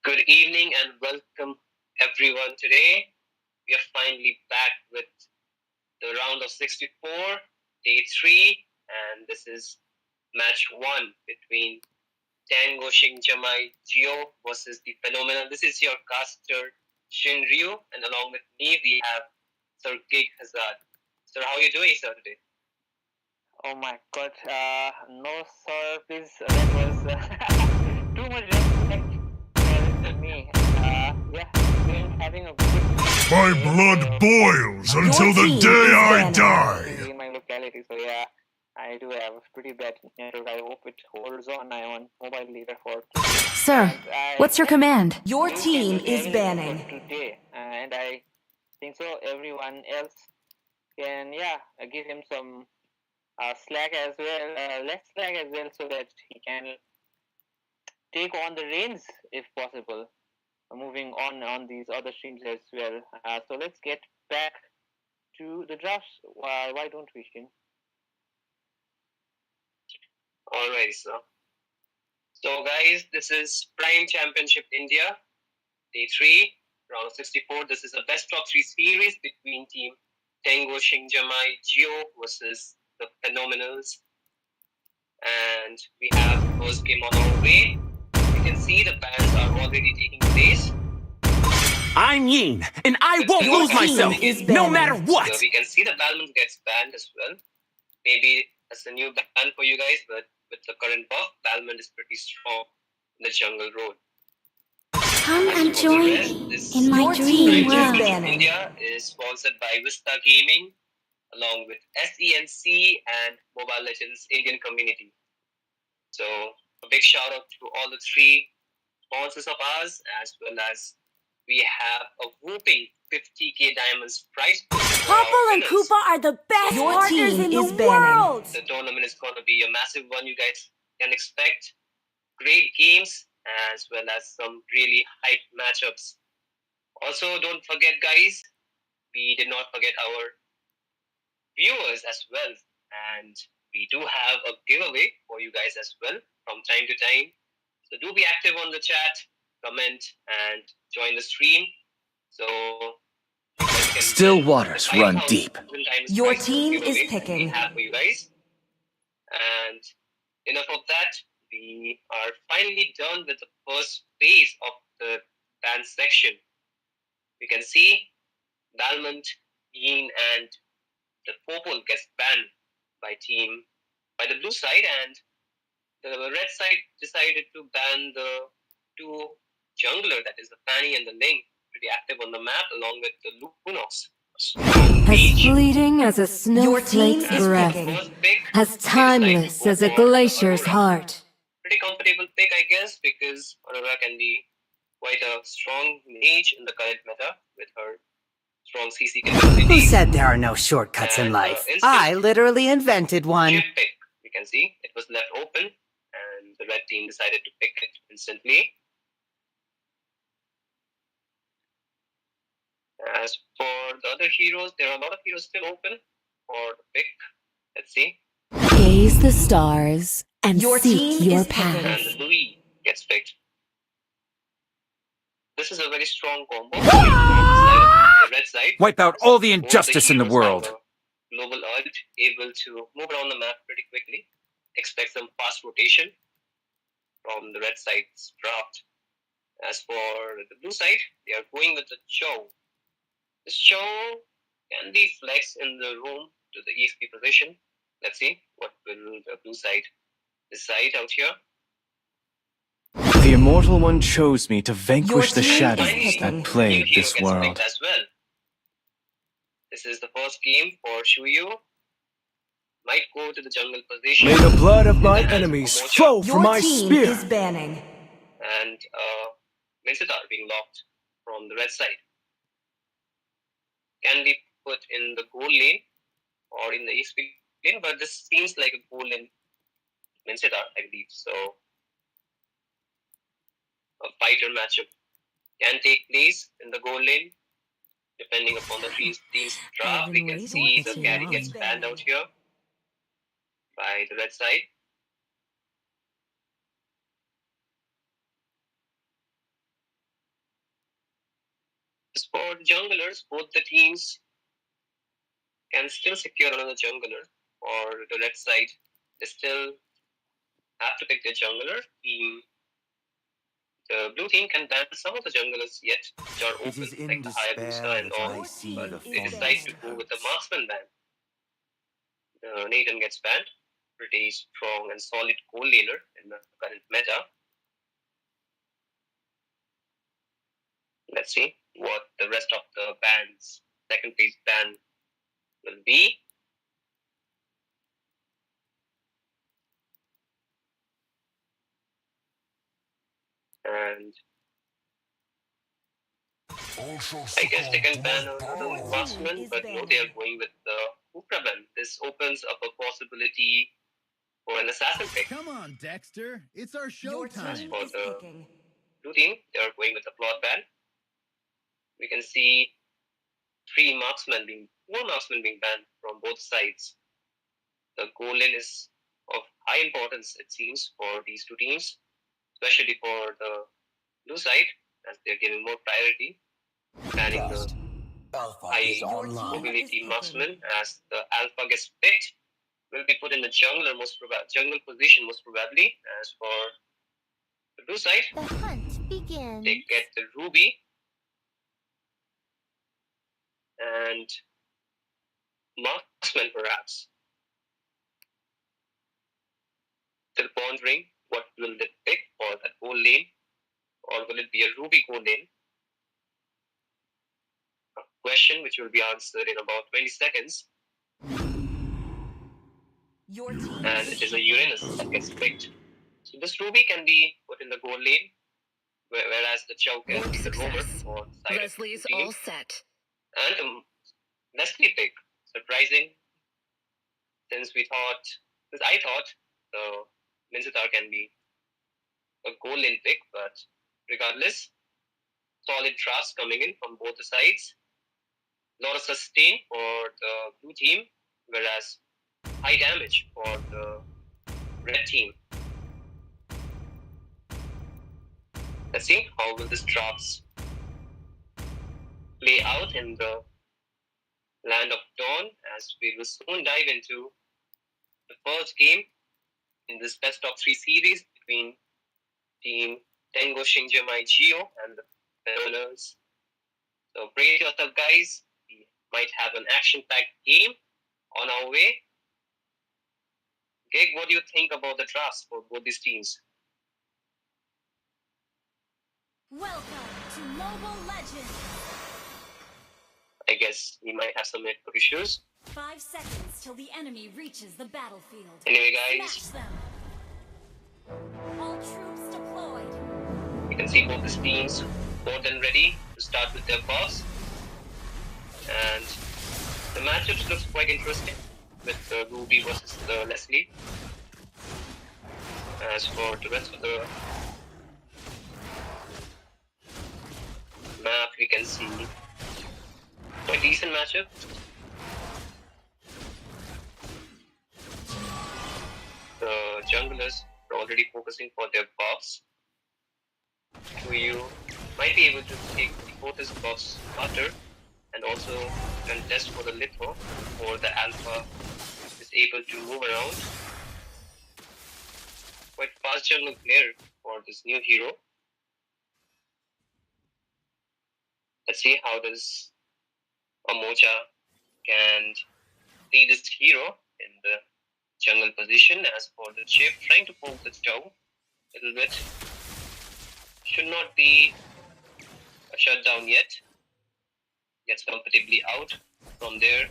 Good evening and welcome everyone. Today we are finally back with the round of 64, day 3, and this is match 1 between Tango Xingjamai Gio versus the Phenomenal. This is your caster Shinryu, and along with me we have Sir Gig Hazard. Sir, how are you doing, sir, today? Oh my god, no sir, please, that was too much respect to me. Yeah, been having a good My day, blood so boils until Your the team day is I banned. die. in my locality, so yeah, I do have pretty bad network. I hope it holds on. I'm on mobile later for Sir, what's your command? Your you team can do is everything banning. for today, and I think so. Everyone else can, yeah, give him some slack as well, less slack as well, so that he can take on the reins if possible. Moving on these other streams as well. So let's get back to the drafts. Why don't we, Shin? Alright, sir. So, guys, this is Prime Championship India, day 3, round of 64. This is a best of 3 series between Team Tango Xingjamai Gio versus the Phenomenals. And we have the first game on our way. You can see the bans are already taking place. I'm Yin, and I won't lose myself, no matter what! So we can see the Balmond gets banned as well. Maybe that's a new ban for you guys, but with the current buff, Balmond is pretty strong in the jungle road. Come and join me in my dream world. India is sponsored by Vista Gaming, along with SENC and Mobile Legends Indian community. So a big shout out to all the 3 sponsors of ours, as well as we have a whooping 50k diamonds prize. Popple and Koopa are the best partners in the world. The tournament is going to be a massive one. You guys can expect great games as well as some really hype matchups. Also, don't forget, guys, we did not forget our viewers as well. And we do have a giveaway for you guys as well from time to time. So do be active on the chat, comment, and join the stream. So Still waters run deep. Your team is picking. We have for you guys. And enough of that. We are finally done with the first phase of the ban section. You can see Balmond, Yin, and the purple gets banned by the blue side, and the red side decided to ban the 2 jungler, that is the Fanny and the Ling, pretty active on the map along with the Lunox. As fleeting as a snowflake's breath, as timeless as a glacier's heart. Pretty comfortable pick, I guess, because Aurora can be quite a strong mage in the current meta with her strong CC capabilities. Who said there are no shortcuts in life? I literally invented one. Pick. You can see it was left open, and the red team decided to pick it instantly. As for the other heroes, there are a lot of heroes still open for the pick. Let's see. Gaze the stars and seek your path. And Louis gets picked. This is a very strong combo. The red side. Wipe out all the injustice in the world. Global ult, able to move around the map pretty quickly. Expect some fast rotation from the red side's draft. As for the blue side, they are going with the Chow. This Chow can be flexed in the room to the EXP position. Let's see what will the blue side decide out here. The Immortal One chose me to vanquish the shadows that plague this world. As well. This is the first game for Shuyu. Might go to the jungle position. May the blood of my enemies flow from my spear. Is banning. And Mincetar being locked from the red side. Can be put in the gold lane or in the EXP lane, but this seems like a gold lane Mincetar, I believe. So a fighter matchup can take place in the gold lane. Depending upon the team's draft, we can see the carry gets banned out here by the red side. for the junglers, both the teams can still secure another jungler. For the red side, they still have to pick their jungler. The blue team can ban some of the junglers yet, which are open, like the Hayabusa and all, but they decide to go with the marksman ban. The Nathan gets banned, pretty strong and solid goal laner in the current meta. Let's see what the rest of the bans, second place ban will be. And I guess they can ban another marksman, but no, they are going with the Hoopra ban. This opens up a possibility for an assassin pick. Come on, Dexter. It's our show time. As for the blue team, they are going with the plot ban. We can see four marksmen being banned from both sides. The goal lane is of high importance, it seems, for these two teams, especially for the blue side, as they're giving more priority, banning the high mobility marksman, as the alpha gets picked, will be put in the jungle position most probably. As for the blue side, the hunt begins. They get the ruby and marksman perhaps. Still pondering what will they pick for that gold lane, or will it be a ruby gold lane? A question which will be answered in about 20 seconds. And it is a Uranus that gets picked. So this ruby can be put in the gold lane, whereas the Chow can be the roamer for side. Leslie's all set. And Leslie pick, surprising, since I thought the Minzatar can be a goal lane pick, but regardless, solid drafts coming in from both the sides. A lot of sustain for the blue team, whereas high damage for the red team. Let's see how will this drafts play out in the Land of Dawn, as we will soon dive into the first game in this best of 3 series between Team Tango Shinjamai Geo and the winners. So brace yourself, guys. We might have an action-packed game on our way. Gig, what do you think about the drafts for both these teams? Welcome to Mobile Legends. I guess we might have some network issues. 5 seconds till the enemy reaches the battlefield. Anyway, guys, Smash them. All troops deployed. you can see both these teams more than ready to start with their buffs. And the matchups looks quite interesting with the Ruby versus the Leslie. As for the rest of the map, we can see a decent matchup. The junglers are already focusing for their buffs. You might be able to take both his buffs after, and also contest for the litho, or the alpha is able to move around. Quite fast jungle player for this new hero. Let's see how does Mocha can see this hero in the jungle position. As for the chip, trying to poke the Chow a little bit. Should not be a shutdown yet. Gets comfortably out from there.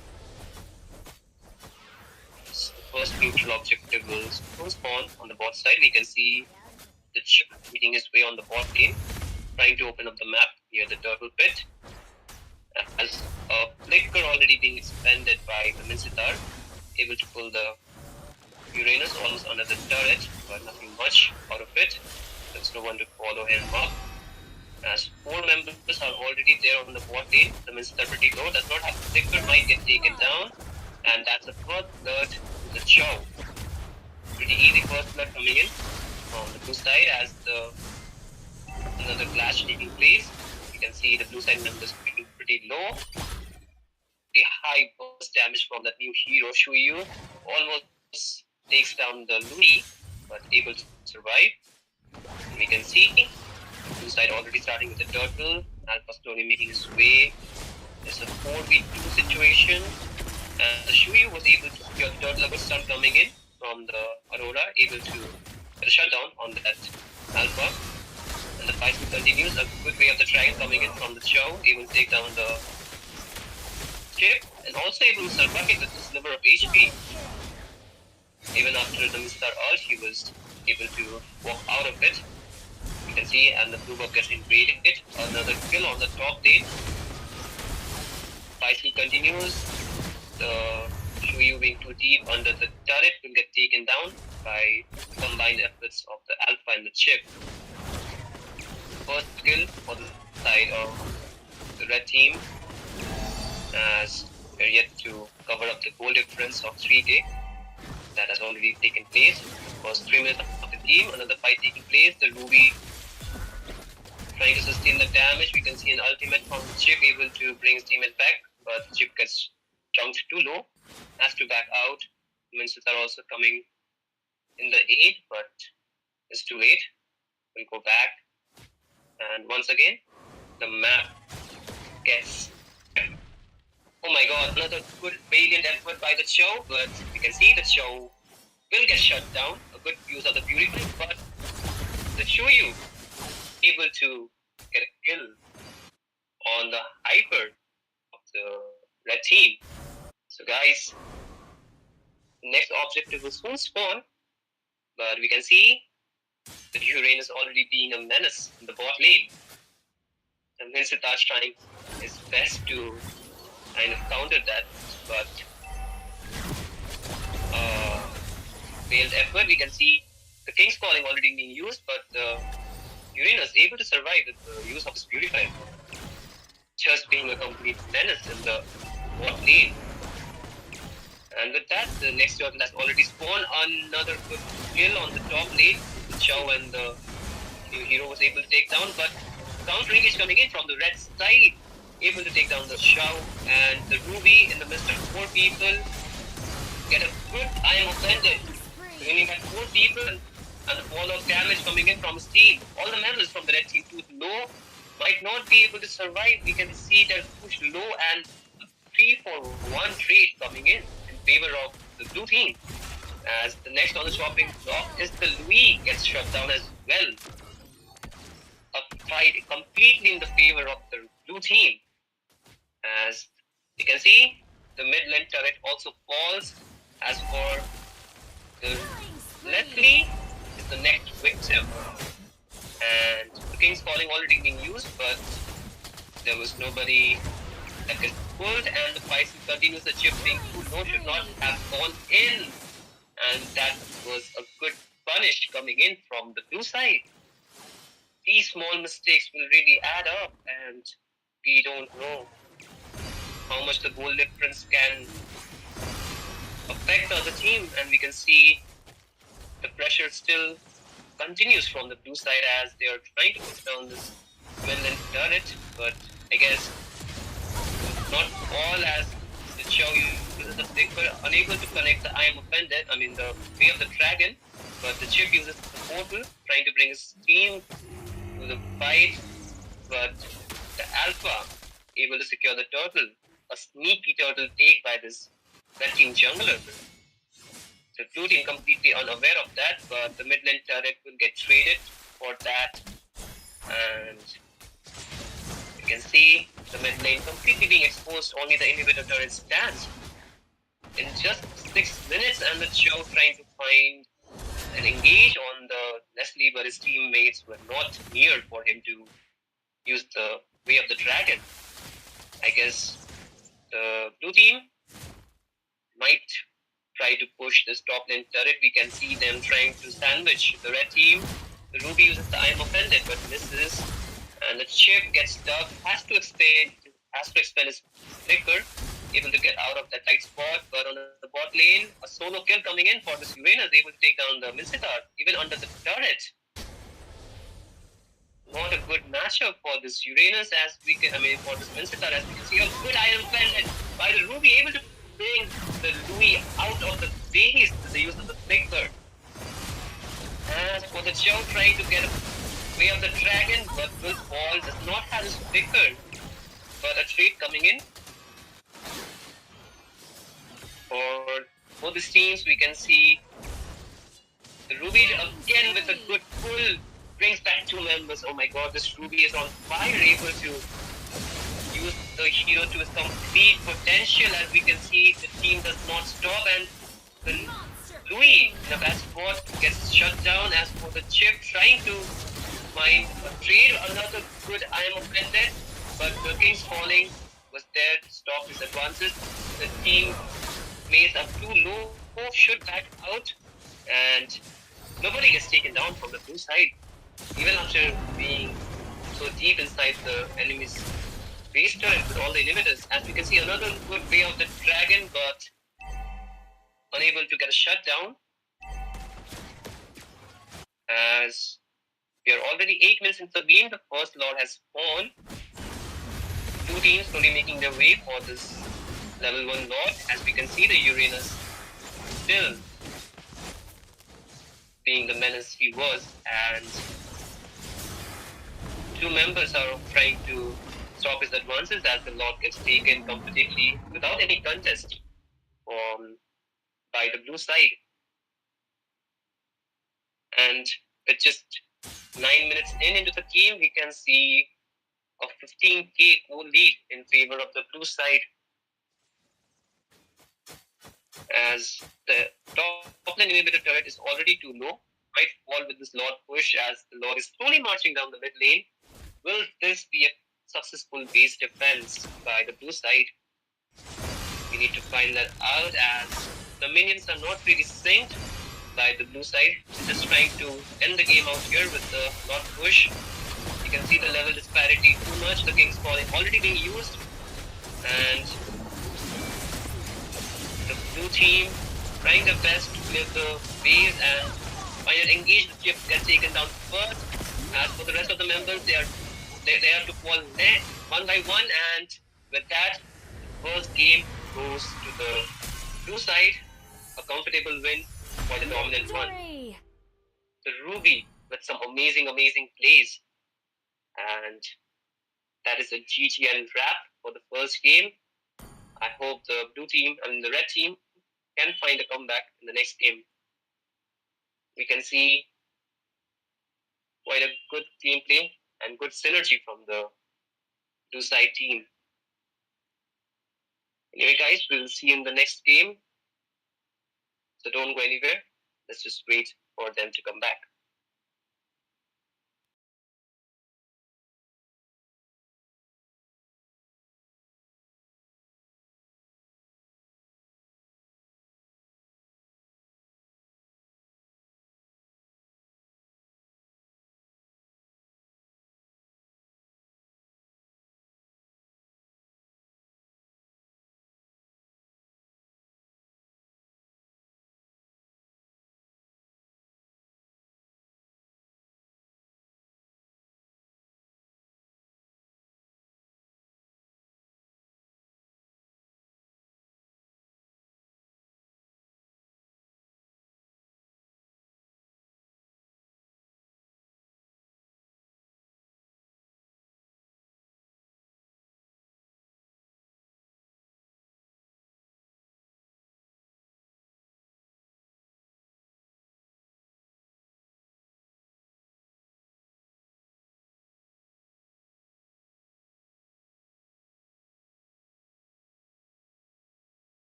The first neutral objective will spawn on the bot side. We can see the Chow making his way on the bot lane, trying to open up the map near the turtle pit. As a flicker already being expended by the Minsitar, able to pull the Uranus almost under the turret, but nothing much out of it. There's no one to follow him up. As 4 members are already there on the bot lane, the Minsitar pretty low, does not have the flicker, might get taken down, and that's the first blood to the Chow. Pretty easy first blood coming in from the blue side as another clash taking place. You can see the blue side members getting pretty low. The high burst damage from that new hero, Shuyu, almost takes down the Louis, but able to survive. We can see blue side already starting with the turtle. Alpha slowly making his way. It's a 4v2 situation. And the Shuyu was able to secure the turtle. A good stun coming in from the Aurora, able to get a shutdown on that Alpha. And the fight continues. A good way of the dragon coming in from the Chow, able to take down the chip, and also able to survive with the sliver of HP. Even after the Mr. ult, he was able to walk out of it. You can see, and the blue buff gets invaded. Another kill on the top lane. Fight continues. The Shuyu being too deep under the turret will get taken down by the combined efforts of the Alpha and the chip. First kill for the side of the red team, as we're yet to cover up the goal difference of 3k. That has already taken place. First 3 minutes of the team, another fight taking place. The Ruby trying to sustain the damage. We can see an ultimate from the chip, able to bring his teammate back, but the chip gets jumped too low, has to back out. Minces are also coming in the aid, but it's too late. We'll go back, and once again, the map gets. Oh my god, another good valiant effort by the Chow, but you can see the Chow will get shut down. A good use of the Purify, but the Shuyu able to get a kill on the Hyper of the red team. So guys, next objective will soon spawn, but we can see the Uranus already being a menace in the bot lane. And Vincent's trying his best to kind of counter that, but failed effort. We can see the King's Calling already being used, but Uranus able to survive with the use of his Purify, just being a complete menace in the bot lane. And with that, the next turtle has already spawned. Another good kill on the top lane. The Chow and the new hero was able to take down, but countering is coming in from the red side. Able to take down the Chow and the Ruby in the midst of 4 people. Get a good I am offended. Bringing back 4 people and the ball of damage coming in from his team. All the members from the red team too low might not be able to survive. We can see they're pushed low and 3-for-1 trade coming in favor of the blue team. As the next on the chopping block is the Louis gets shut down as well. A fight completely in the favor of the blue team. As you can see, the mid lane turret also falls. As for the Leslie is the next victim. And the King's Calling already being used, but there was nobody that gets pulled, and the fight continues. The chip being too low should not have gone in, and that was a good punish coming in from the blue side. These small mistakes will really add up, and we don't know how much the goal difference can affect the other team, and we can see the pressure still continues from the blue side as they are trying to push down this mid-lane turret, but I guess not all, as the Chow uses the flicker, unable to connect the I am offended, the way of the dragon, but the chip uses the portal, trying to bring his team to the fight, but the Alpha able to secure the turtle, a sneaky turtle take by this red team jungler. The blue team completely unaware of that, but the mid lane turret will get traded for that, and you can see the mid lane completely being exposed. Only the inhibitor turret stands in just 6 minutes, and the Chow trying to find and engage on the Leslie, but his teammates were not near for him to use the way of the dragon. I guess the blue team might try to push this top lane turret. We can see them trying to sandwich the red team. The Ruby uses the I am offended, but misses. And the chip gets stuck, has to expend his flicker, able to get out of that tight spot. But on the bot lane, a solo kill coming in for this Uranus, able to take down the Mincitar, even under the turret. not a good matchup for this Uranus as we can, for this Mincetar as we can see. A good iron pellet by the Ruby, able to bring the Louis out of the base with the use of the flicker. As for the Chow trying to get away of the dragon, but Will Paul does not have his flicker. But a trade coming in. For both these teams, we can see the Ruby again with a good pull brings back 2 members. Oh my god, this Ruby is on fire, able to use the hero to his complete potential. As we can see, the team does not stop, and the Louis in a bad spot gets shut down. As for the Chip trying to find a trade, another good IM offended, but the King's Falling was there to stop his advances. The team plays up too low, should back out, and nobody gets taken down from the blue side, even after being so deep inside the enemy's base turret with all the inhibitors. As we can see, another good way of the dragon, but unable to get a shutdown. As we are already 8 minutes into the game, the first Lord has spawned. 2 teams slowly making their way for this level 1 Lord. As we can see, the Uranus still being the menace he was, and 2 members are trying to stop his advances as the Lord gets taken comfortably without any contest by the blue side. And with just 9 minutes into the game, we can see a 15k goal lead in favor of the blue side, as the top lane inhibitor turret is already too low. Might fall with this Lord push as the Lord is slowly marching down the mid lane. Will this be a successful base defense by the blue side? We need to find that out, as the minions are not really synced by the blue side. They're just trying to end the game out here with the Lord push. You can see the level disparity too much. The King's Falling already being used, and the blue team trying their best to clear the base, and when you're engaged, the chips get taken down first. As for the rest of the members, they have to fall one by one, and with that, the first game goes to the blue side. A comfortable win for the dominant one. The Ruby with some amazing plays, and that is a GG wrap for the first game. I hope the blue team and the red team can find a comeback in the next game. We can see quite a good gameplay and good synergy from the blue side team. Anyway, guys, we'll see you in the next game. So don't go anywhere. Let's just wait for them to come back.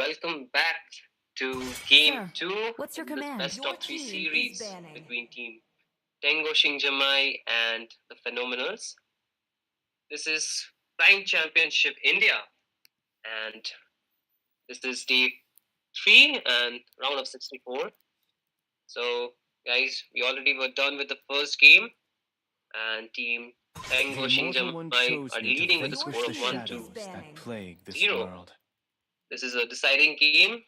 Welcome back to Game Sir, 2 what's your in the command? best Your of 3 team is series banning. between Team Tango Xingjamai and the Phenomenals. This is Prime Championship India, and this is day 3 and round of 64. So, guys, we already were done with the first game, and Team Tango The Immortal One Xingjamai chose are me to leading with a vanquish score the of 1 shadows to that plague this 0. world. This is a deciding game.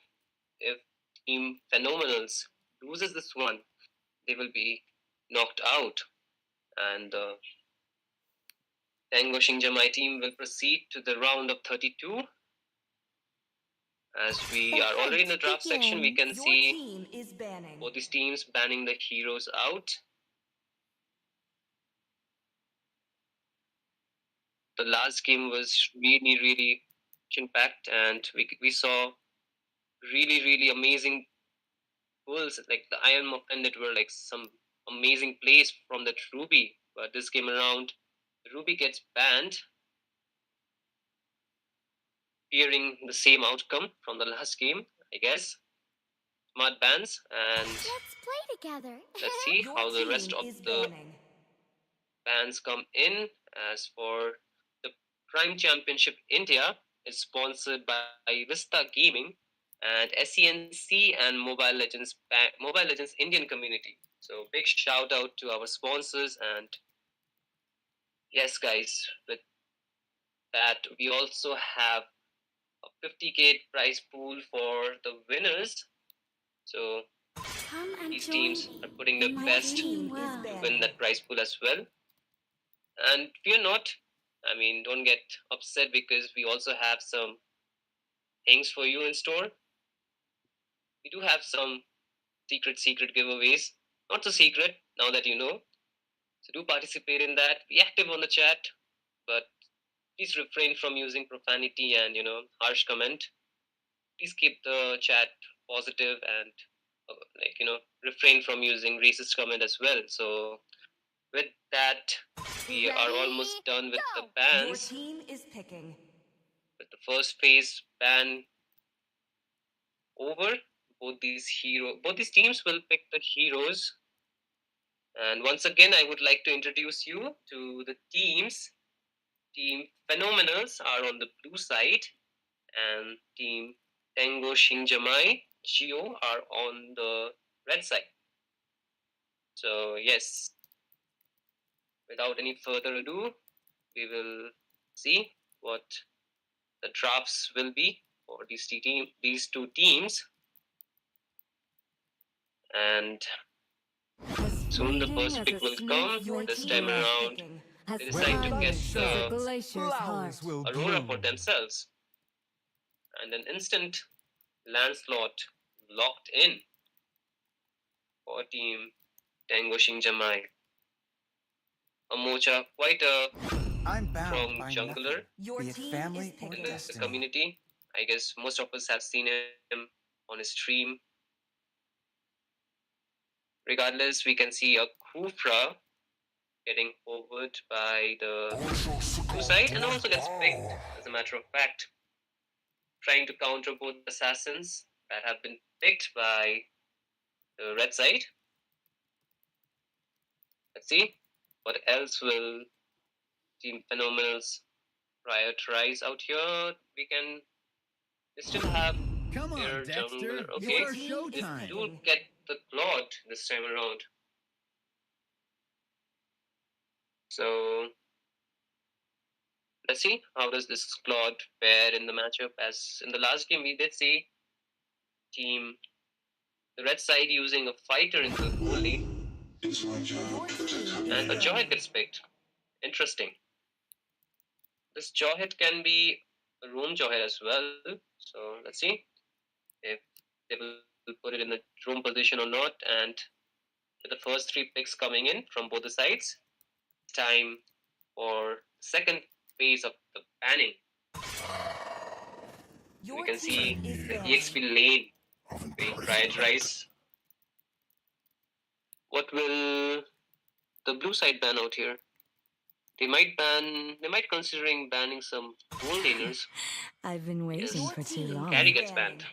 If Team Phenomenals loses this one, they will be knocked out, and the Tango Xingjamai team will proceed to the round of 32. As we are already in the draft section, we can Your see team is banning. both these teams banning the heroes out. The last game was really action-packed, and we saw really amazing pulls, like the Iron Muffin, that were like some amazing plays from that Ruby. But this game around, Ruby gets banned, fearing the same outcome from the last game, I guess. Smart bans, and Let's play together. let's see how the rest of the bans come in. As for the Prime Championship India, is sponsored by Vista Gaming and SENC and Mobile Legends Indian community. So big shout out to our sponsors, and yes, guys, with that we also have a 50k prize pool for the winners. So these teams are putting their best to win that prize pool as well. And fear not, I mean, don't get upset because we also have some things for you in store. We do have some secret giveaways. Not so secret now that you know. So do participate in that. Be active on the chat, but please refrain from using profanity and harsh comment. Please keep the chat positive and refrain from using racist comment as well. So with that, we are almost done with the bans. Your team is picking. With the first phase ban over, both these teams will pick the heroes. And once again, I would like to introduce you to the teams. Team Phenomenals are on the blue side, and Team Tango Xingjamai Geo are on the red side. So yes, without any further ado, we will see what the drafts will be for these two teams. And soon the first pick will come. This time around, they decide to get Aurora for themselves. And an instant Lancelot locked in for Team Tango Xingjamai. A Mocha, quite a strong jungler in the community. I guess most of us have seen him on his stream. Regardless, we can see a Kufra getting forward by the blue side and also gets picked, as a matter of fact, trying to counter both assassins that have been picked by the red side. Let's see what else will Team Phenomenals prioritize out here. They still have Come their on, Dexter. jungler. Okay, It's our they showtime. do get the Claude this time around. So let's see how does this Claude fare in the matchup. As in the last game, we did see the red side using a fighter in the goalie, and a Jawhead gets picked. Interesting. This Jawhead can be a roam Jawhead as well. So let's see if they will put it in the roam position or not. And with the first 3 picks coming in from both the sides, it's time for the second phase of the banning. We can see the EXP lane being prioritized. What will the blue side ban out here? They might considering banning some gold laners. I've been waiting Yes, for too long. carry gets banned.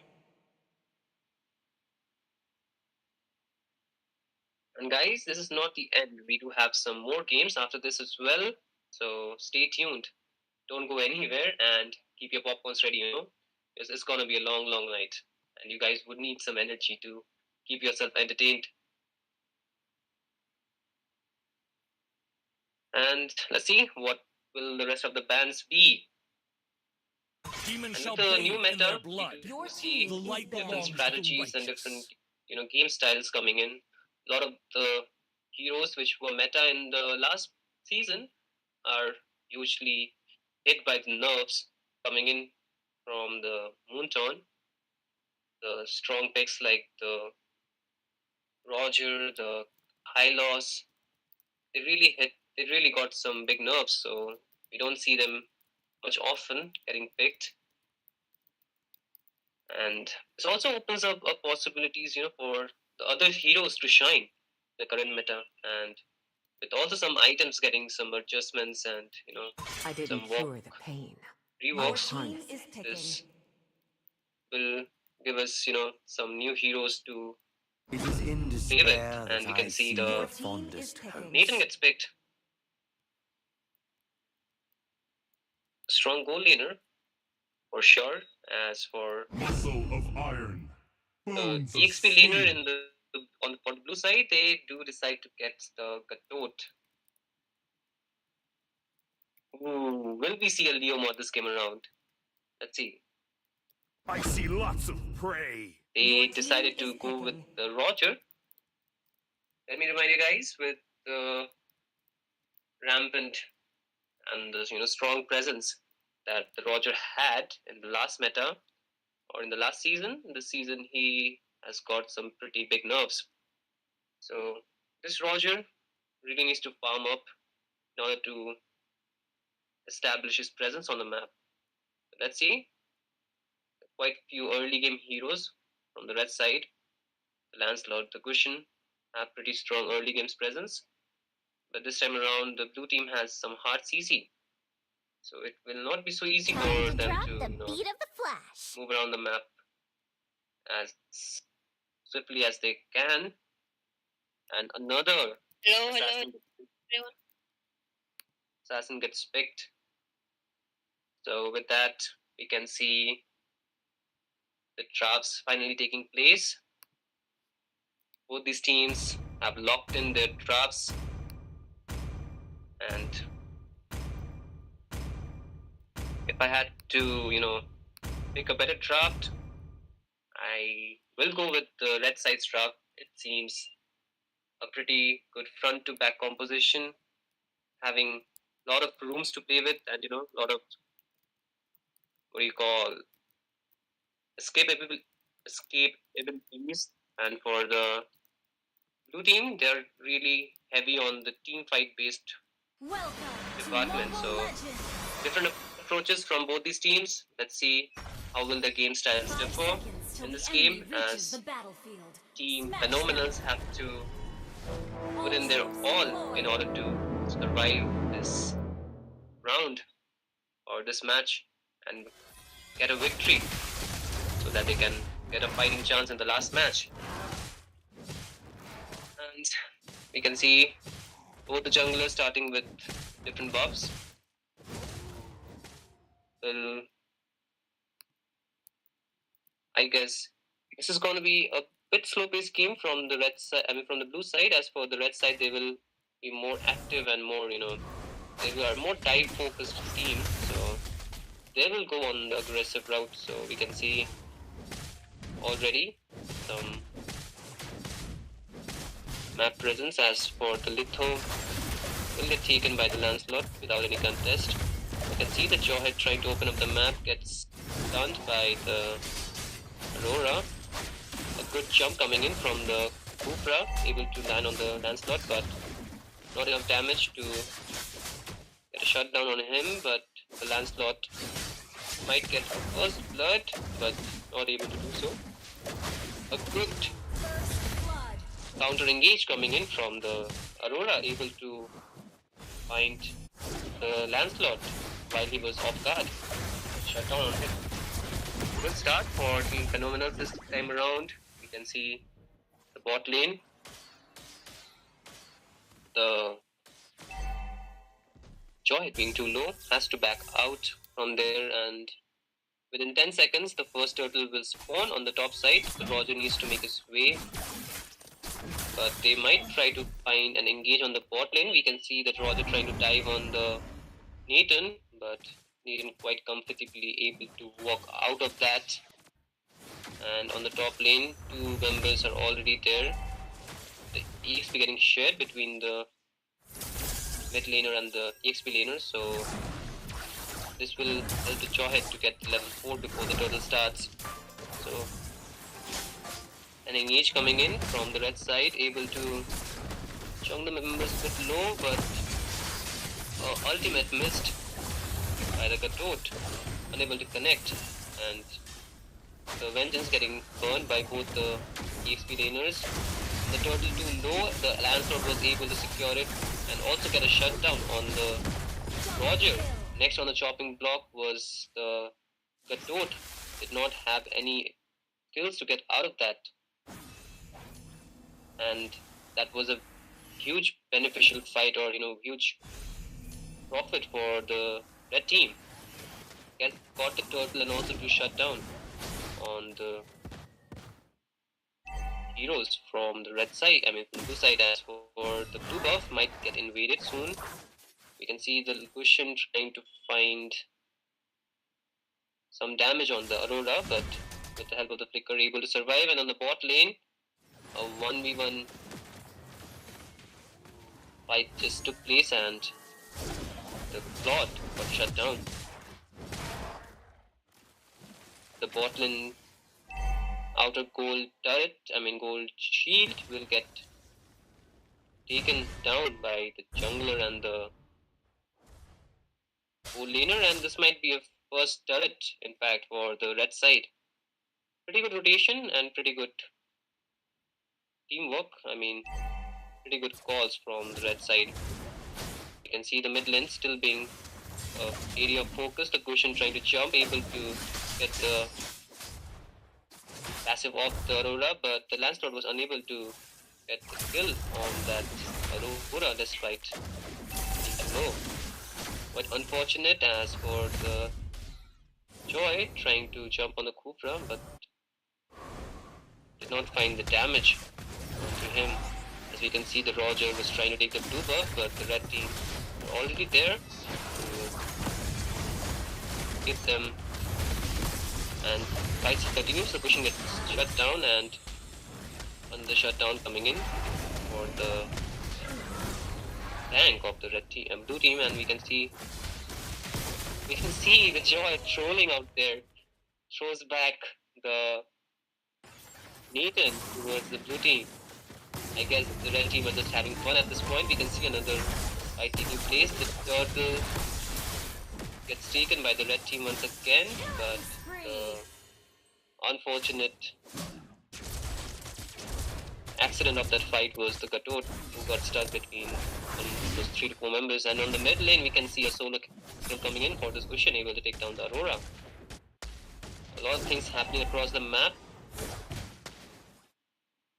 And guys, this is not the end. We do have some more games after this as well. So stay tuned. Don't go anywhere and keep your popcorns ready, because it's gonna be a long, long night. And you guys would need some energy to keep yourself entertained. And let's see what will the rest of the bans be. Demons And shall with the bathe new in meta, their blood. you see The light different belongs to the strategies and righteous. different game styles coming in. A lot of the heroes which were meta in the last season are hugely hit by the nerfs coming in from the Moonton. The strong picks like the Roger, the Hylos, they really got some big nerfs, so we don't see them much often getting picked. And this also opens up possibilities, for the other heroes to shine the current meta, and with also some items getting some adjustments and I didn't some cure the pain. reworks. Harness. This will give us some new heroes to It is in play with, despair and that we I can see see the the fondest hope. Nathan gets picked. Strong goal laner for sure. As for Muscle of iron, the bones of EXP laner steel. in the for the blue side, they do decide to get the Gatot. Ooh, will we see a Leo mod this game around? Let's see. I see lots of prey. They decided to go with the Roger. Let me remind you guys, with the rampant and the strong presence that the Roger had in the last meta or in the last season. In this season, he has got some pretty big nerfs. So this Roger really needs to farm up in order to establish his presence on the map. Let's see. Quite few early game heroes from the red side. The Lancelot, the Gushin have pretty strong early games presence. But this time around, the blue team has some hard CC. So it will not be so easy for them to move around the map as swiftly as they can. And another assassin gets picked. So with that, we can see the traps finally taking place. Both these teams have locked in their traps, and if I had to, pick a better draft, I will go with the red side's draft. It seems a pretty good front to back composition, having a lot of rooms to play with, and a lot of what do you call escapabilities. And for the blue team, they're really heavy on the team fight based department. So different approaches from both these teams. Let's see how will the game styles differ in this game, as Team Phenomenals have to put in their all in order to survive this round or this match and get a victory so that they can get a fighting chance in the last match. And we can see both the junglers starting with different buffs. Well, I guess this is going to be a bit slow-paced game from the red side. From the blue side. As for the red side, they will be more active and more, they are more dive-focused team. So they will go on the aggressive route. So we can see already some map presence. As for the Litho, will get taken by the Lancelot without any contest. You can see the Jawhead trying to open up the map, gets stunned by the Aurora. A good jump coming in from the Cupra, able to land on the Lancelot, but not enough damage to get a shutdown on him. But the Lancelot might get first blood, but not able to do so. A good counter engage coming in from the Aurora, able to find the Lancelot while he was off guard. Shut down on him. Good start for Team Phenomenal this time around. We can see the bot lane. The Joy being too low has to back out from there, and within 10 seconds the first turtle will spawn on the top side. The Roger needs to make his way, but they might try to find and engage on the bot lane. We can see that Roger trying to dive on the Nathan, but Nathan quite comfortably able to walk out of that. And on the top lane, two members are already there. The EXP getting shared between the mid laner and the EXP laner, so this will help the Jawhead to get level 4 before the turtle starts. So an engage coming in from the red side, able to chunk the members a bit low, but ultimate missed by the Gatot, unable to connect, and the Vengeance getting burned by both the EXP laners. The turtle too low, the Lancelot was able to secure it and also get a shutdown on the Roger. Next on the chopping block was the Gatot. Did not have any kills to get out of that. And that was a huge beneficial fight, or huge profit for the red team. Got the turtle and also to shut down on the heroes from the red side, from the blue side. As for the blue buff, might get invaded soon. We can see the Lucian trying to find some damage on the Aurora, but with the help of the Flicker able to survive. And on the bot lane, a 1v1 fight just took place and the plot got shut down. The bot lane outer gold turret, gold shield will get taken down by the jungler and the gold laner, and this might be a first turret, in fact, for the red side. Pretty good rotation and pretty good teamwork. Pretty good calls from the red side. You can see the mid lane still being an area of focus. The Goshen trying to jump, able to get the passive off the Aurora, but the Lancelot was unable to get the kill on that Aurora despite being low. But unfortunate. As for the Joy trying to jump on the Kufra, but did not find the damage onto him. As we can see, the Roger was trying to take the blue buff, but the red team were already there to give them. And fight continues, the pushing gets shut down, and on the shutdown coming in for the tank of the red team and blue team, and we can see the Joy trolling out there. Throws back the Nathan towards the blue team. I guess the red team are just having fun at this point. We can see another fight taking place. The turtle gets taken by the red team once again, but the unfortunate accident of that fight was the Gatot, who got stuck between those 3 to 4 members. And on the mid lane, we can see a solo kill coming in for this Gushin, able to take down the Aurora. A lot of things happening across the map.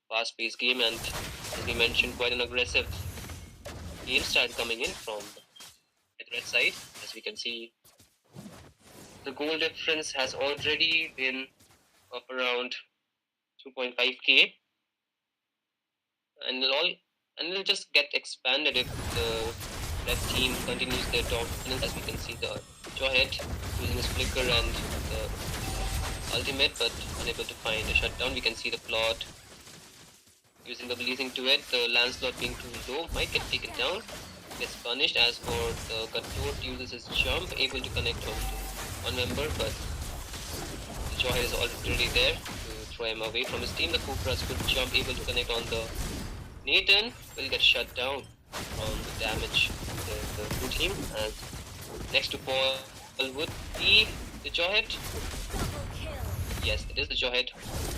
Fast-paced game, and as we mentioned, quite an aggressive game start coming in from the red side. As we can see, the goal difference has already been up around 2.5k, and it'll just get expanded if the red team continues their dominance. As we can see, the Jawhead using his flicker and the ultimate, but unable to find a shutdown. We can see the plot using the Blazing Duet. The Lancelot being too low might get taken down, gets punished. As for the Gatot, uses his jump, able to connect onto one member, but the Jawhead is already there to throw him away from his team. The Kupra's good jump, able to connect on the Nathan, will get shut down on the damage the blue team. And next to Paul would be the Jawhead. Yes, it is the Jawhead.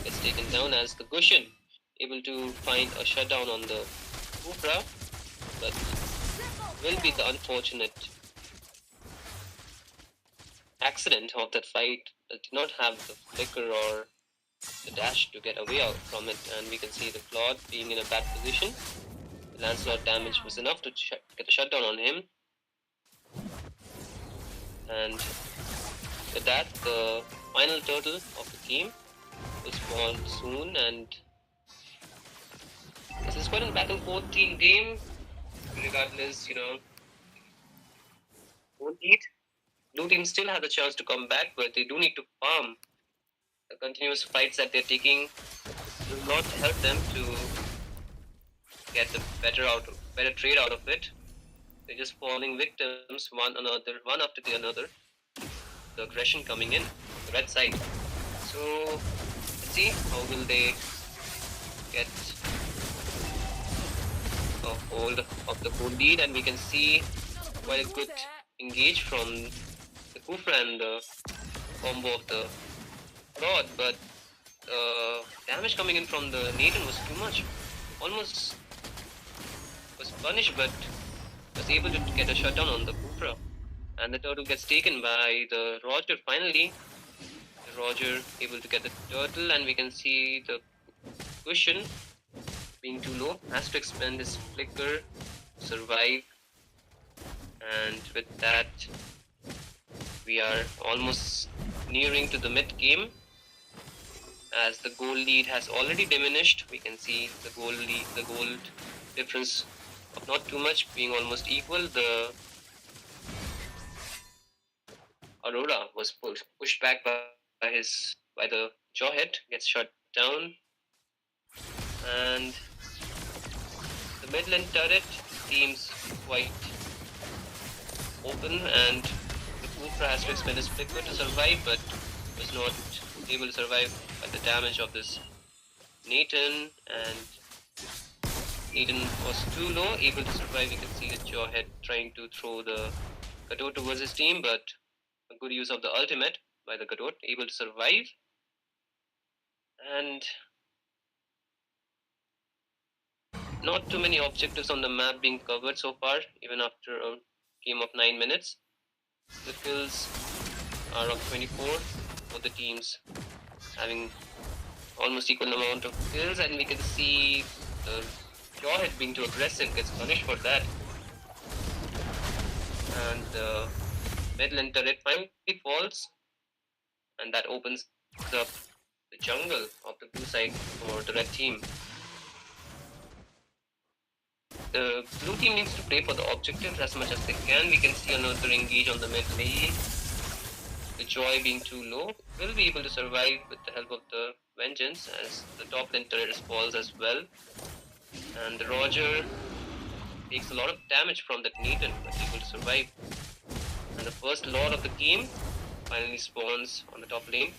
Gets taken down as the Gushin able to find a shutdown on the Kupra, but will be the unfortunate accident of that fight that did not have the flicker or the dash to get away out from it, and we can see the Claude being in a bad position. The Lancelot damage was enough to get a shutdown on him, and with that, the final turtle of the game will spawn soon, and this is quite a back and forth team game. Regardless, won't lead. Blue team still has a chance to come back, but they do need to farm. The continuous fights that they're taking will not help them to get the better trade out of it. They're just falling victims one after the another. The aggression coming in the red side. So let's see how will they get a hold of the goal lead, and we can see quite a good engage from the Kufra and the combo of the Rod, but damage coming in from the Nathan was too much. Almost was punished, but was able to get a shutdown on the Kufra. And the turtle gets taken by the Roger finally. The Roger able to get the turtle, and we can see the cushion being too low. Has to expend his flicker to survive. And with that, we are almost nearing to the mid game. As the goal lead has already diminished, we can see the goal difference of not too much being almost equal. The Aurora was pushed back by the Jawhead, gets shut down, and the Midland turret seems quite open, and the Kufra has to expend his flicker to survive, but was not able to survive by the damage of this Nathan, and Nathan was too low, able to survive. You can see the Jawhead trying to throw the Gadot towards his team, but a good use of the ultimate by the Gadot, able to survive. And not too many objectives on the map being covered so far, even after a game of 9 minutes. The kills are of 24 for the teams, having almost equal amount of kills, and we can see the Jawhead being too aggressive gets punished for that. And the Midland turret finally falls, and that opens up the jungle of the blue side for the red team. The blue team needs to play for the objectives as much as they can. We can see another engage on the mid lane. The Joy being too low will be able to survive with the help of the Vengeance, as the top lane turret falls as well. And the Roger takes a lot of damage from that Nathan, but able to survive. And the first Lord of the game finally spawns on the top lane.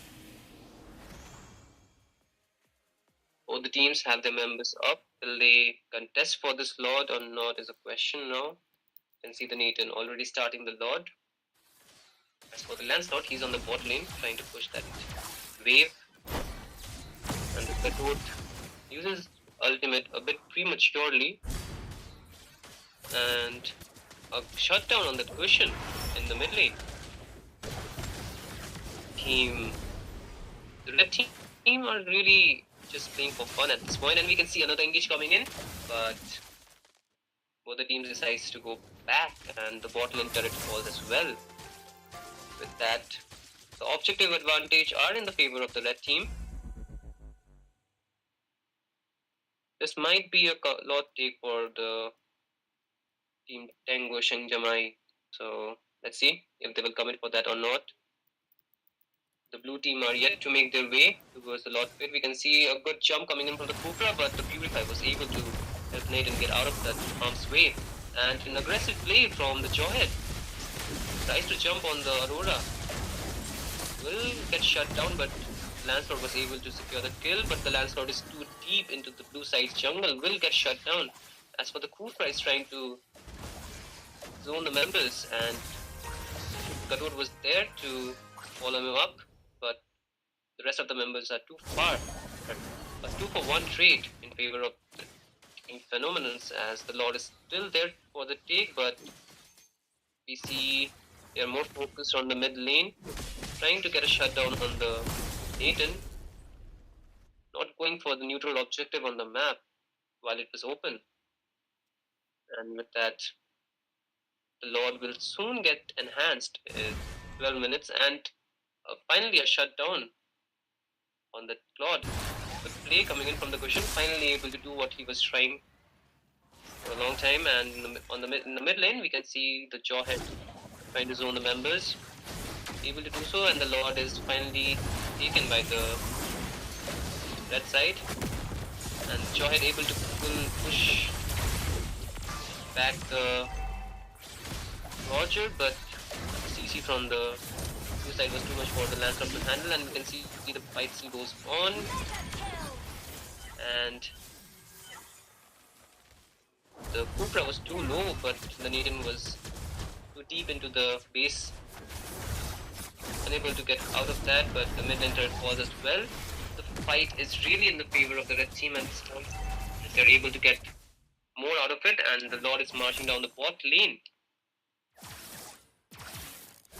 Both the teams have their members up. Will they contest for this Lord or not is a question now. You can see the Nathan already starting the Lord. As for the Lancelot, he's on the bot lane trying to push that wave. And the Gadot uses ultimate a bit prematurely. And a shutdown on that cushion in the mid lane. The red team are really just playing for fun at this point, and we can see another engage coming in, but both the teams decides to go back, and the bot lane turret falls as well. With that, the objective advantage are in the favor of the red team. This might be a lot take for the team Tango Shengjamai, so let's see if they will commit for that or not. The blue team are yet to make their way towards the Lord Pit. We can see a good jump coming in from the Kufra, but the Purify was able to help Nathan get out of that harm's way. And an aggressive play from the Jawhead. Tries to jump on the Aurora. Will get shut down, but Lancelot was able to secure the kill, but the Lancelot is too deep into the blue side's jungle, will get shut down. As for the Kufra, is trying to zone the members, and Gadot was there to follow him up, but the rest of the members are too far. A 2-for-1 trade in favor of the Phenomenons, as the Lord is still there for the take, but we see They are more focused on the mid lane, trying to get a shutdown on the Nathan, not going for the neutral objective on the map while it was open. And with that, the Lord will soon get enhanced in 12 minutes, and finally a shutdown on the Claude. Good play coming in from the cushion, finally able to do what he was trying for a long time. And in the mid lane, we can see the Jawhead trying to zone the members, able to do so, and the Lord is finally taken by the red side, and Jawhead able to push back the Roger, but CC from the blue side was too much for the Lancer to handle, and we can see the fight still goes on. And the Cupra was too low, but the Nathan was too deep into the base, unable to get out of that, but the mid lane turret was as well. The fight is really in the favor of the red team, and they're able to get more out of it, and the Lord is marching down the bot lane.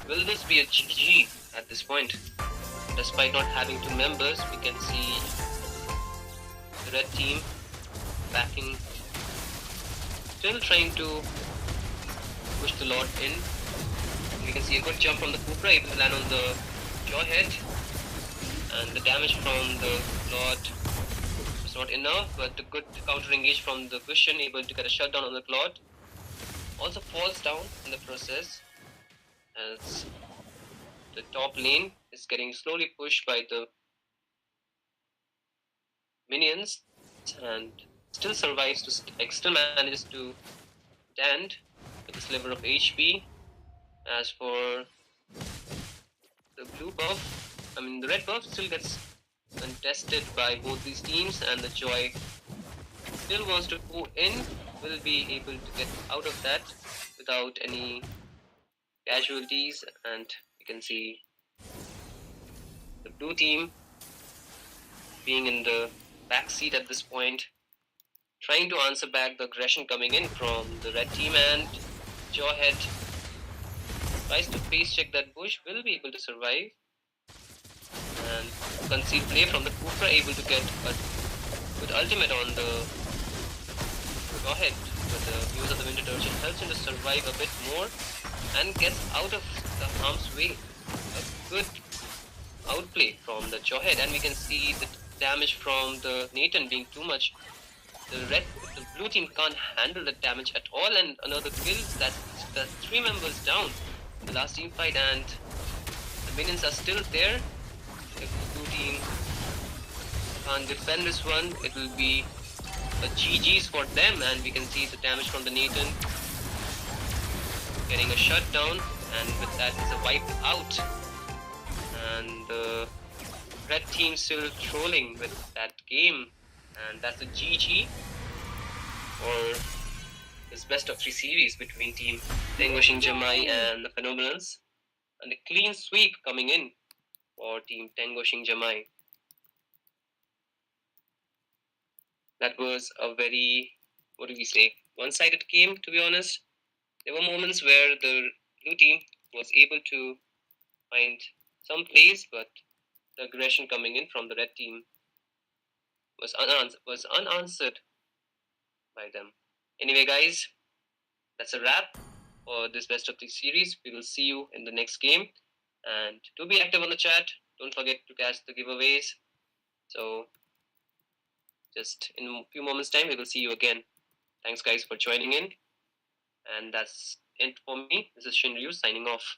Will this be a GG at this point? Despite not having 2 members, we can see the red team backing, still trying to push the Lord in. We can see a good jump from the Cupra, able to land on the Jawhead, and the damage from the Lord was not enough, but the good counter engage from the cushion, able to get a shutdown on the Claude. Also falls down in the process, as the top lane is getting slowly pushed by the minions, and still survives to still manages to stand with a sliver of HP. As for the blue buff, the red buff still gets contested by both these teams, and the Joy still wants to go in, will be able to get out of that without any casualties. And you can see the blue team being in the back seat at this point, trying to answer back the aggression coming in from the red team, and Jawhead tries to face check that bush, will be able to survive. And concealed play from the Cupra, able to get a good ultimate on the Jawhead, but the use of the Winter Turtle helps him to survive a bit more and gets out of the harm's way. A good outplay from the Jawhead, and we can see the damage from the Nathan being too much. The blue team can't handle the damage at all, and another kill. That's 3 members down in the last team fight, and the minions are still there. If the blue team can't defend this one, it will be a GG's for them. And we can see the damage from the Nathan getting a shutdown, and with that is a wipe out. And the red team still trolling with that game, and that's a GG for this best of 3 series between Team Tango Jamai and the Phenomenals, and a clean sweep coming in for Team Tango Jamai. That was a very, one-sided game, to be honest. There were moments where the blue team was able to find some plays, but the aggression coming in from the red team was unanswered by them. Anyway, guys, that's a wrap for this best of 3 series. We will see you in the next game, and do be active on the chat. Don't forget to catch the giveaways. So just in a few moments time, we will see you again. Thanks, guys, for joining in, and that's it for me. This is Shinryu signing off.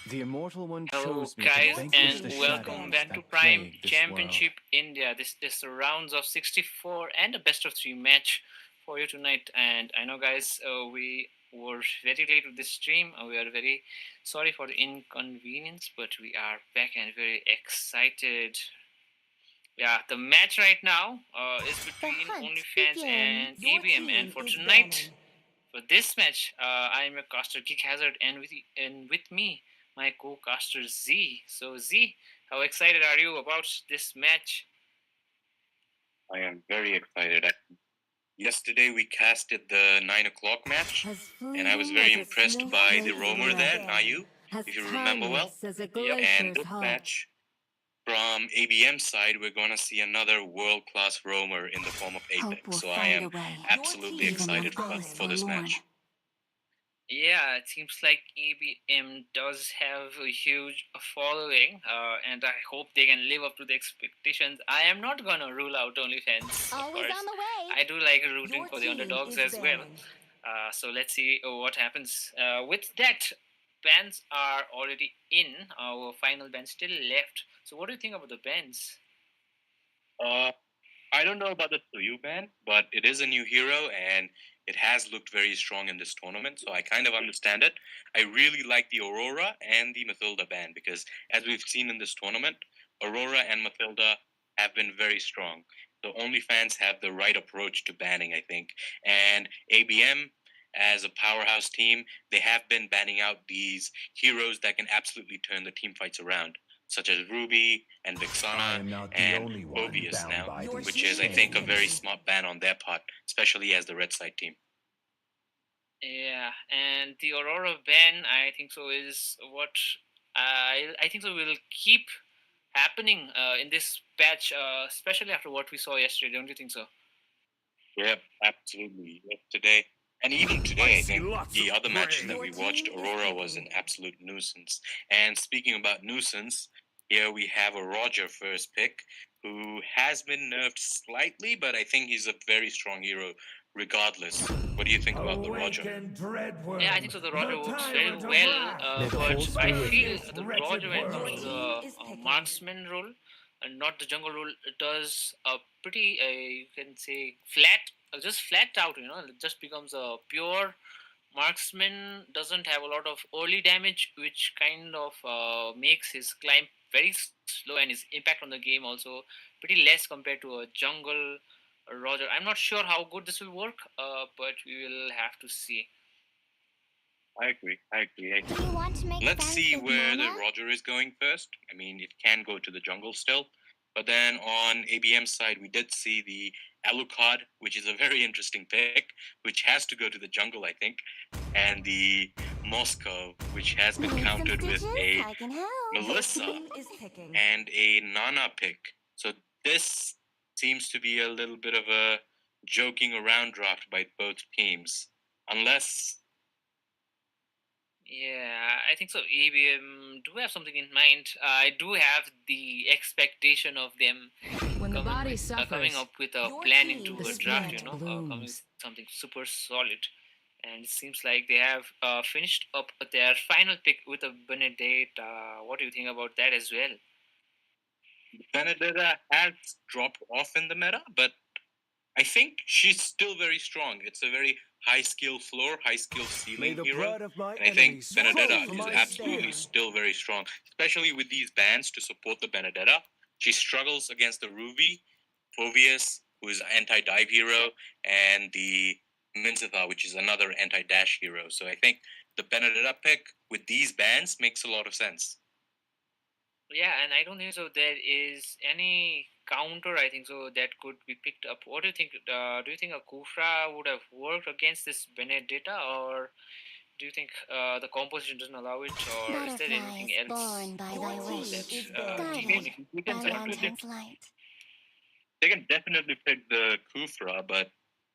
The Immortal One Hello chose me guys to vanquish and the welcome shadows back to that Prime plague this Championship India. This is the rounds of 64 and a best of 3 match for you tonight. And I know guys, we were very late with this stream. We are very sorry for the inconvenience, but we are back and very excited. Yeah, the match right now is between Onlyfans and ABM. And for tonight, for this match, I am your caster Geek Hazard, and with me, my co-caster Z. So Z, how excited are you about this match? I am very excited. Yesterday we casted the 9 o'clock match, and I was very impressed by the roamer there, Nayu, if you remember well. And this match, from ABM side, we're gonna see another world-class roamer in the form of Apex. So I am absolutely excited for this match. Yeah, it seems like ABM does have a huge following, and I hope they can live up to the expectations. I am not gonna rule out OnlyFans, of course. I do like rooting for the underdogs as well. So let's see what happens. With that, bans are already in. Our final ban still left. So what do you think about the bans? I don't know about the Tsuyu ban, but it is a new hero and it has looked very strong in this tournament, so I kind of understand it. I really like the Aurora and the Mathilda ban because, as we've seen in this tournament, Aurora and Mathilda have been very strong. So OnlyFans have the right approach to banning, I think. And ABM, as a powerhouse team, they have been banning out these heroes that can absolutely turn the team fights around, such as Ruby and Vixana and Mobius now, which is, I think, a very smart ban on their part, especially as the red side team. Yeah, and the Aurora ban, I think so, is what I think so will keep happening in this patch, especially after what we saw yesterday. Don't you think so? Yep, absolutely. Yesterday, and even today, I think the other matches that we watched, Aurora was an absolute nuisance. And speaking about nuisance, here we have a Roger first pick, who has been nerfed slightly, but I think he's a very strong hero regardless. What do you think about the Roger? Yeah, I think so. The Roger works very well, but I feel the Roger, when it comes to the marksman role and not the jungle role, it does a pretty, you can say, flat, just flat out. It just becomes a pure marksman. Doesn't have a lot of early damage, which kind of makes his climb very slow, and his impact on the game also pretty less compared to a jungle Roger. I'm not sure how good this will work, but we will have to see. I agree. Let's see where the Roger is going first. I mean, it can go to the jungle still. But then on ABM's side, we did see the Alucard, which is a very interesting pick, which has to go to the jungle, I think. And the Moscow, which has been countered with a Melissa and a Nana pick. So this seems to be a little bit of a joking around draft by both teams. Unless... Yeah, I think so. ABM do have something in mind. I do have the expectation of them coming up with a plan into a draft, coming with something super solid. And it seems like they have finished up their final pick with a Benedetta. What do you think about that as well? Benedetta has dropped off in the meta, but I think she's still very strong. It's a very high skill floor, high skill ceiling hero. And I think Benedetta is absolutely still very strong, especially with these bans to support the Benedetta. She struggles against the Ruby, Phobius, who is an anti-dive hero, and the Minzitha, which is another anti-dash hero. So I think the Benedetta pick with these bans makes a lot of sense. Yeah, and I don't think so there is any counter, I think so, that could be picked up. What do you think? Do you think a Kufra would have worked against this Benedetta, or do you think the composition doesn't allow it, or is there anything else they can definitely pick the Kufra, but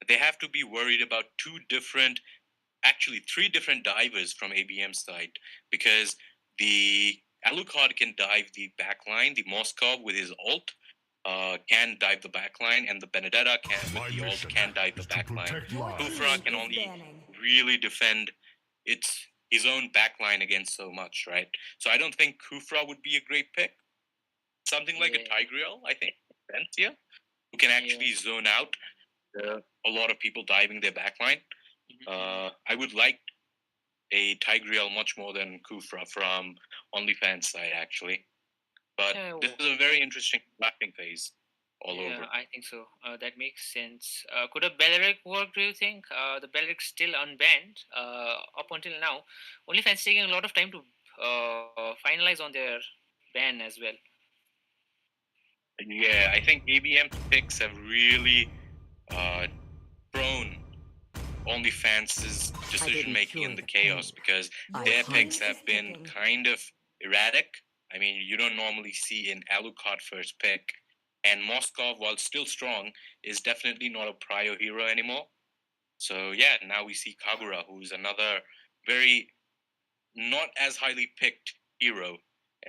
they have to be worried about three different divers from ABM's side, because the Alucard can dive the backline, the Moskov with his ult can dive the backline, and the Benedetta with the ult can dive the backline. Kufra can only really defend its his own backline against so much, right? So I don't think Kufra would be a great pick. Something like a Tigreal, I think, makes sense here, who can actually zone out a lot of people diving their backline. I would like a Tigreal much more than Kufra from Onlyfans side, actually. But this is a very interesting drafting phase all over. I think so. That makes sense. Could a Belleric work, do you think? The Belleric's still unbanned up until now. OnlyFans taking a lot of time to finalize on their ban as well. Yeah, I think ABM picks have really thrown OnlyFans' decision making in the chaos because their picks have been kind of erratic. I mean, you don't normally see an Alucard first pick. And Moskov, while still strong, is definitely not a prio hero anymore. So yeah, now we see Kagura, who's another very not as highly picked hero,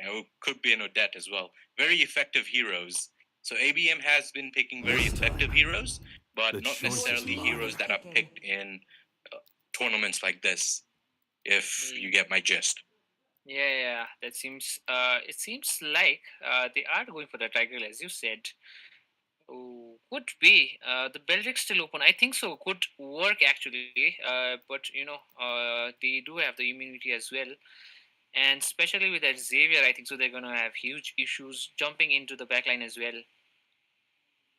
who could be an Odette as well. Very effective heroes. So ABM has been picking very effective heroes, but not necessarily heroes that are picked in tournaments like this, if you get my gist. Yeah, that seems. It seems like they are going for the Tiger, as you said. Oh, could be. The Belric's still open. I think so. Could work actually. But they do have the immunity as well, and especially with that Xavier, I think so. They're gonna have huge issues jumping into the backline as well.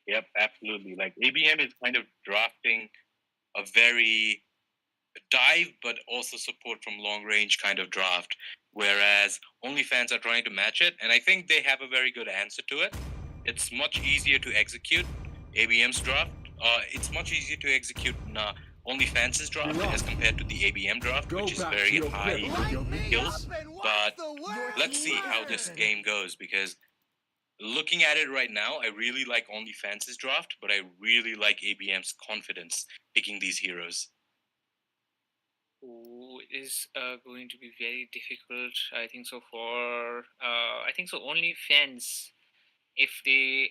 Yep, absolutely. Like ABM is kind of drafting a very dive, but also support from long range kind of draft, whereas OnlyFans are trying to match it, and I think they have a very good answer to it. It's much easier to execute ABM's draft. It's much easier to execute OnlyFans' draft as compared to the ABM draft, which is very high skills. But let's see how this game goes, because looking at it right now, I really like OnlyFans' draft, but I really like ABM's confidence picking these heroes. Is going to be very difficult. I think so. OnlyFans, if they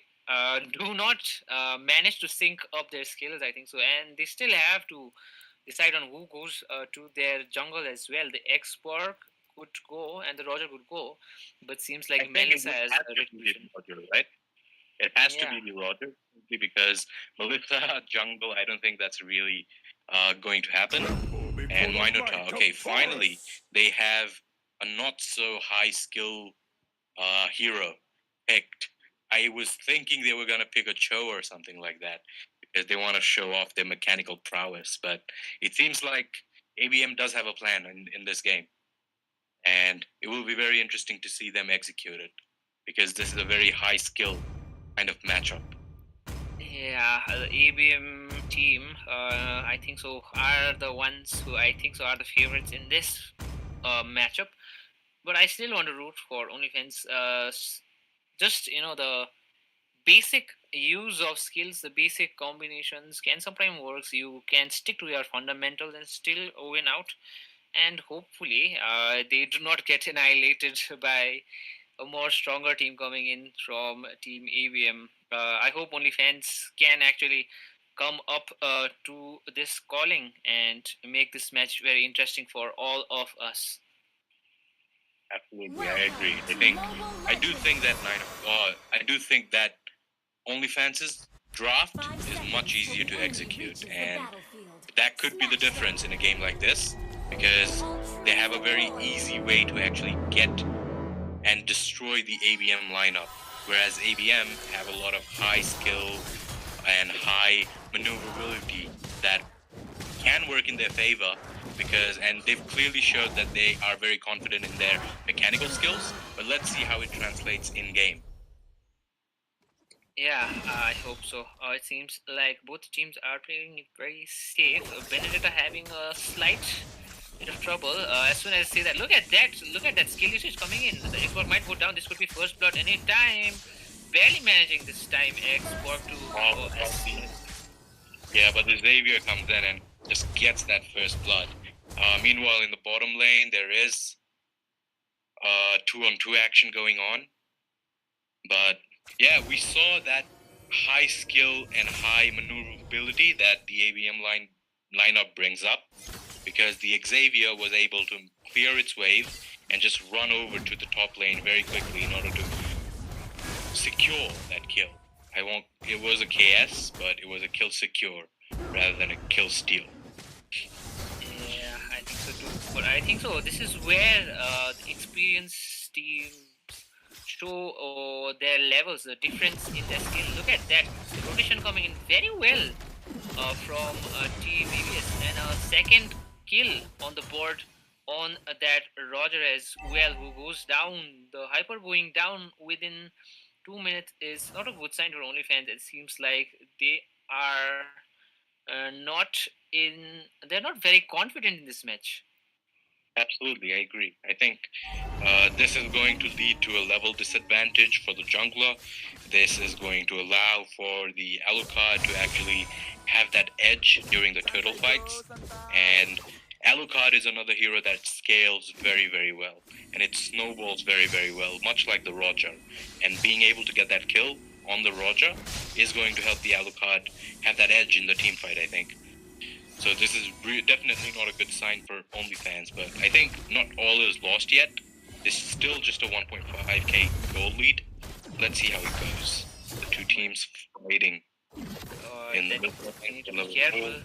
do not manage to sync up their skills, I think so, and they still have to decide on who goes to their jungle as well. The X-Borg could go and the Roger could go, but seems like Melissa has a retribution. Roger, right? It has to be the Roger, simply because Melissa jungle, I don't think that's really going to happen. And Minotaur, okay, finally they have a not so high skill hero picked. I was thinking they were going to pick a Cho or something like that because they want to show off their mechanical prowess, but it seems like ABM does have a plan in this game. And it will be very interesting to see them execute it because this is a very high skill kind of matchup. Yeah, the ABM team, I think so, are the ones who I think so are the favorites in this matchup. But I still want to root for OnlyFans. Just the basic use of skills, the basic combinations can sometimes works. You can stick to your fundamentals and still win out. And hopefully, they do not get annihilated by a more stronger team coming in from Team ABM. I hope OnlyFans can actually come up to this calling and make this match very interesting for all of us. Absolutely, I agree. I do think that OnlyFans' draft is much easier to execute, and that could be the difference in a game like this because they have a very easy way to actually get and destroy the ABM lineup, whereas ABM have a lot of high skill and high maneuverability that can work in their favor and they've clearly showed that they are very confident in their mechanical skills, but let's see how it translates in game. Yeah, I hope so. It seems like both teams are playing it very safe. Benedetta having a slight bit of trouble. As soon as I say that, look at that skill usage coming in. The Xbox might go down. This could be first blood any time. Barely managing this time Xbox to Yeah, but the Xavier comes in and just gets that first blood. Meanwhile, in the bottom lane, there is 2-on-2 action going on. But yeah, we saw that high skill and high maneuverability that the ABM lineup brings up, because the Xavier was able to clear its wave and just run over to the top lane very quickly in order to secure that kill. It was a KS, but it was a kill secure rather than a kill steal. Yeah, I think so too. But I think so. This is where the experienced teams show their levels, the difference in their skill. Look at that. The rotation coming in very well from Team EBS. And a second kill on the board on that Roger as well, who goes down. The Hyper going down within 2 minutes is not a good sign for OnlyFans. It seems like they are not in. They're not very confident in this match. Absolutely, I agree. I think this is going to lead to a level disadvantage for the jungler. This is going to allow for the Alucard to actually have that edge during the turtle fights. And Alucard is another hero that scales very, very well. And it snowballs very, very well, much like the Roger. And being able to get that kill on the Roger is going to help the Alucard have that edge in the team fight, I think. So this is definitely not a good sign for OnlyFans, but I think not all is lost yet. This is still just a 1.5k goal lead. Let's see how it goes. The two teams fighting in the need to be careful.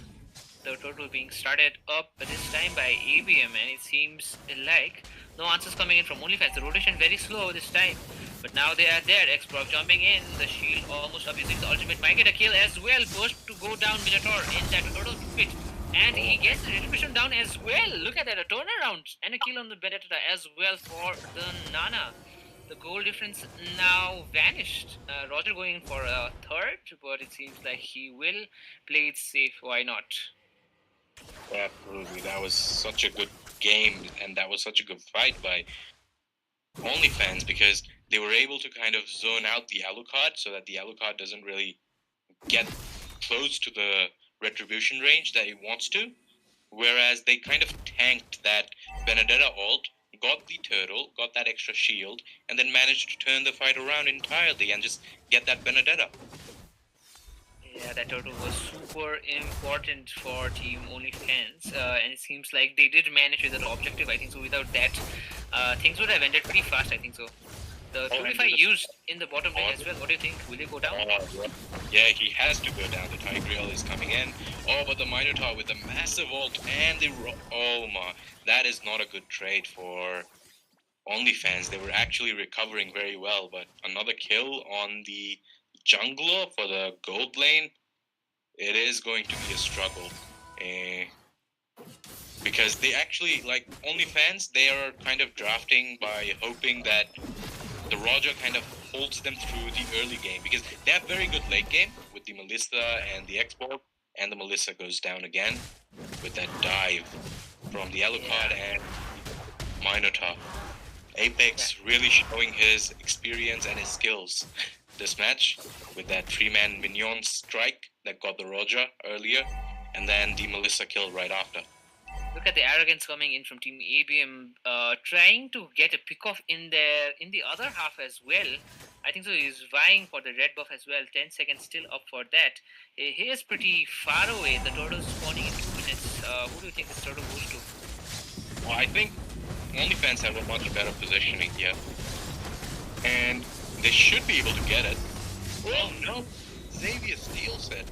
The turtle being started up this time by ABM, and it seems like no answers coming in from OnlyFans. The rotation very slow this time, but now they are there. X-Proc jumping in, the shield almost abusing the ultimate. Might get a kill as well. First to go down Minotaur in that turtle pit, and he gets the retribution down as well. Look at that, a turnaround and a kill on the Benedetta as well for the Nana. The goal difference now vanished. Roger going for a third, but it seems like he will play it safe. Why not? Absolutely, that was such a good game, and that was such a good fight by OnlyFans because they were able to kind of zone out the Alucard so that the Alucard doesn't really get close to the retribution range that it wants to, whereas they kind of tanked that Benedetta ult, got the turtle, got that extra shield, and then managed to turn the fight around entirely and just get that Benedetta. Yeah, that turtle was super important for Team OnlyFans, and it seems like they did manage with that objective. I think so. Without that, things would have ended pretty fast. I think so. The Purify used in the bottom lane as well. What do you think? Will they go down? Yeah, he has to go down. The Tigreal is coming in. Oh, but the Minotaur with the massive ult and the oh my, that is not a good trade for OnlyFans. They were actually recovering very well, but another kill on the jungler for the gold lane, it is going to be a struggle. Because they actually, like OnlyFans, they are kind of drafting by hoping that the Roger kind of holds them through the early game because they have very good late game with the Melissa and the X-Borg, and the Melissa goes down again with that dive from the Alucard and Minotaur. Apex really showing his experience and his skills this match with that 3-man minion strike that got the Roger earlier, and then the Melissa kill right after. Look at the arrogance coming in from Team ABM, trying to get a pick-off in the other half as well. I think so. He's vying for the red buff as well. 10 seconds still up for that. He is pretty far away. The turtle's spawning in 2 minutes. Who do you think this turtle goes to? Well, I think OnlyFans have a much better positioning here, and they should be able to get it. Oh no! Xavier steals it.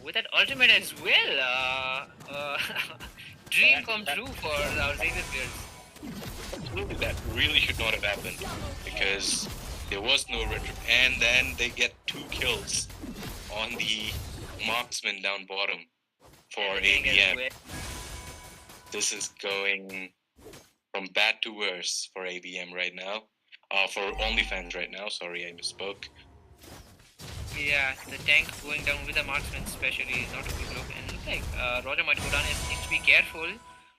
With that ultimate as well, dream come true for our Xavier players. That really should not have happened because there was no retro, and then they get 2 kills on the marksman down bottom for ABM. This is going from bad to worse for ABM right now. For OnlyFans right now, sorry, I misspoke. Yeah, the tank going down with the marksman especially is not a good look. And look like Roger might go down and needs to be careful.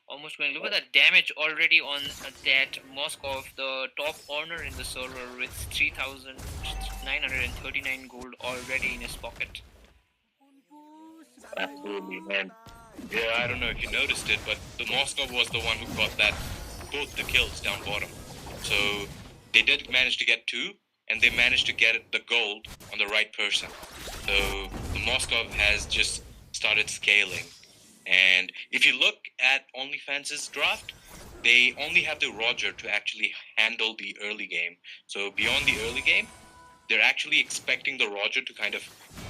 Almost going, look at the damage already on that Moskov, the top earner in the server with 3,939 gold already in his pocket. Absolutely, man. Yeah, I don't know if you noticed it, but the Moskov was the one who got both the kills down bottom. So they did manage to get 2, and they managed to get the gold on the right person. So the Moskov has just started scaling. And if you look at OnlyFans' draft, they only have the Roger to actually handle the early game. So beyond the early game, they're actually expecting the Roger to kind of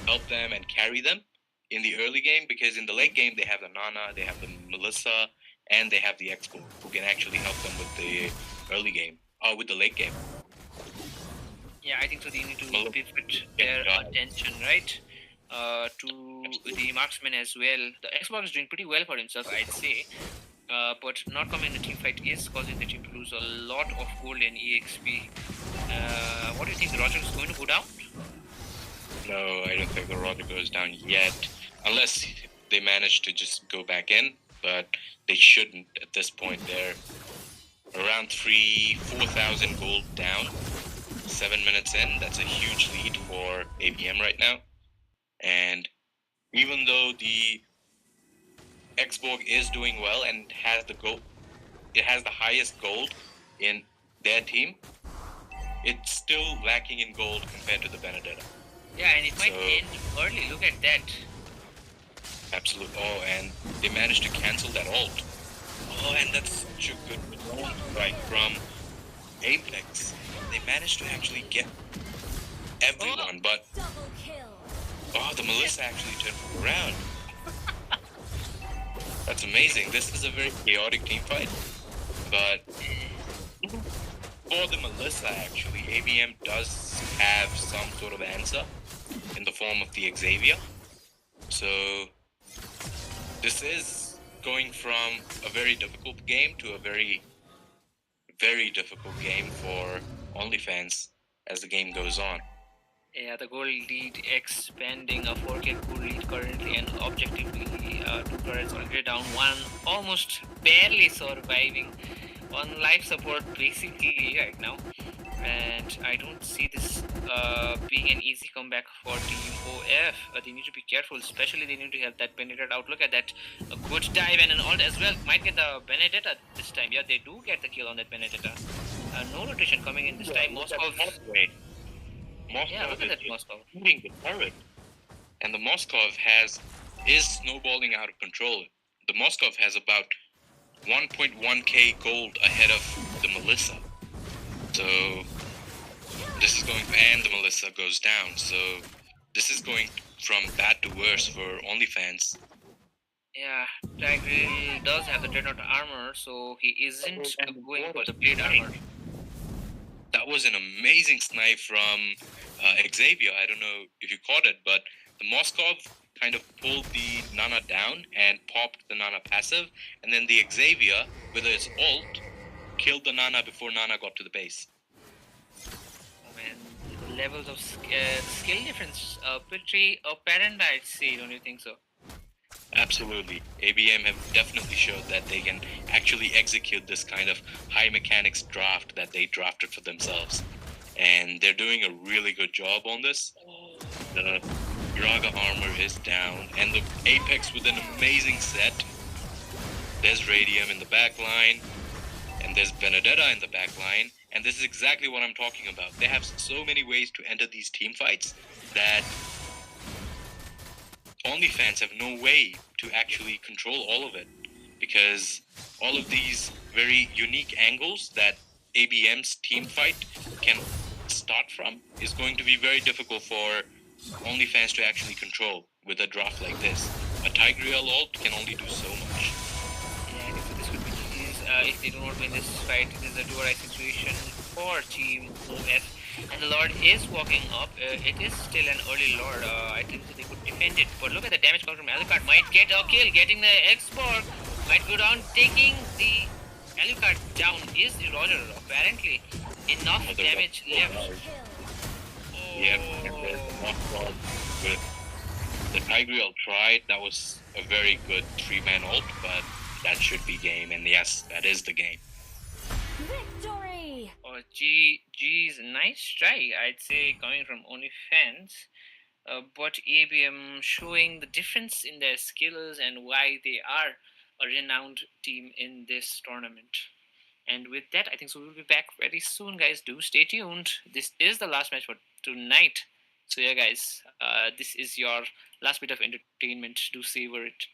help them and carry them in the early game, because in the late game they have the Nana, they have the Melissa, and they have the Expo who can actually help them with the early game, with the late game. Yeah, I think so. They need to pivot their attention, right, to the marksman as well. The Xbox is doing pretty well for himself, I'd say. But not coming in the team fight is causing the team to lose a lot of gold and EXP. What do you think? The Roger is going to go down? No, I don't think the Roger goes down yet, unless they manage to just go back in. But they shouldn't at this point. They're around 4,000 gold down. 7 minutes in, that's a huge lead for ABM right now. And even though the Xborg is doing well and has the gold, it has the highest gold in their team, it's still lacking in gold compared to the Benedetta. Yeah, and it might end early. Look at that. Absolutely. Oh, and they managed to cancel that ult. Oh, and that's such a good ult right from Apex. They managed to actually get everyone, but the Melissa actually turned around. That's amazing. This is a very chaotic team fight, but for the Melissa, actually, ABM does have some sort of answer in the form of the Xavier. So this is going from a very difficult game to a very, very difficult game for Onlyfans as the game goes on. Yeah, the gold lead expanding, a 4K gold lead currently, and objectively, two turrets already down, one almost barely surviving on life support basically right now. And I don't see this being an easy comeback for Team OF. They need to be careful, especially they need to have that Benedetta out. Look at that, a good dive and an ult as well. Might get the Benedetta this time. Yeah, they do get the kill on that Benedetta. No rotation coming in this time. Moscow. Yeah, look at that Moscow. Shooting the turret. And the Moskov is snowballing out of control. The Moskov has about 1.1k gold ahead of the Melissa. So this is going, and the Melissa goes down. So this is going from bad to worse for OnlyFans. Yeah, Tigreal does have the Dreadnought armor, so he isn't going for the blade armor. That was an amazing snipe from Xavier. I don't know if you caught it, but the Moskov kind of pulled the Nana down and popped the Nana passive, and then the Xavier, with his ult, killed the Nana before Nana got to the base. Oh man, the levels of skill difference pretty apparent, I'd say, don't you think so? Absolutely. ABM have definitely showed that they can actually execute this kind of high mechanics draft that they drafted for themselves. And they're doing a really good job on this. The Braga armor is down, and the Apex with an amazing set. There's Radium in the back line, and there's Benedetta in the back line, and this is exactly what I'm talking about. They have so many ways to enter these team fights that OnlyFans have no way to actually control all of it, because all of these very unique angles that ABM's team fight can start from is going to be very difficult for OnlyFans to actually control with a draft like this. A Tigreal ult can only do so much. Yeah, I think this could be if they do not win this fight, it is a do-or-die situation for Team OF. And the Lord is walking up. It is still an early Lord. I think that they could defend it. But look at the damage coming from Alucard. Might get a kill. Getting the Xborg. Might go down. Taking the Alucard down is the Roger. Apparently. Enough damage left. Yeah, the Tigreal tried. That was a very good 3-man ult, but that should be game. And yes, that is the game. Victory! Oh, geez, nice try, I'd say, coming from OnlyFans. But ABM showing the difference in their skills and why they are a renowned team in this tournament. And with that, I think so we'll be back very soon, guys. Do stay tuned. This is the last match for tonight. So yeah, guys, this is your last bit of entertainment. Do savor it.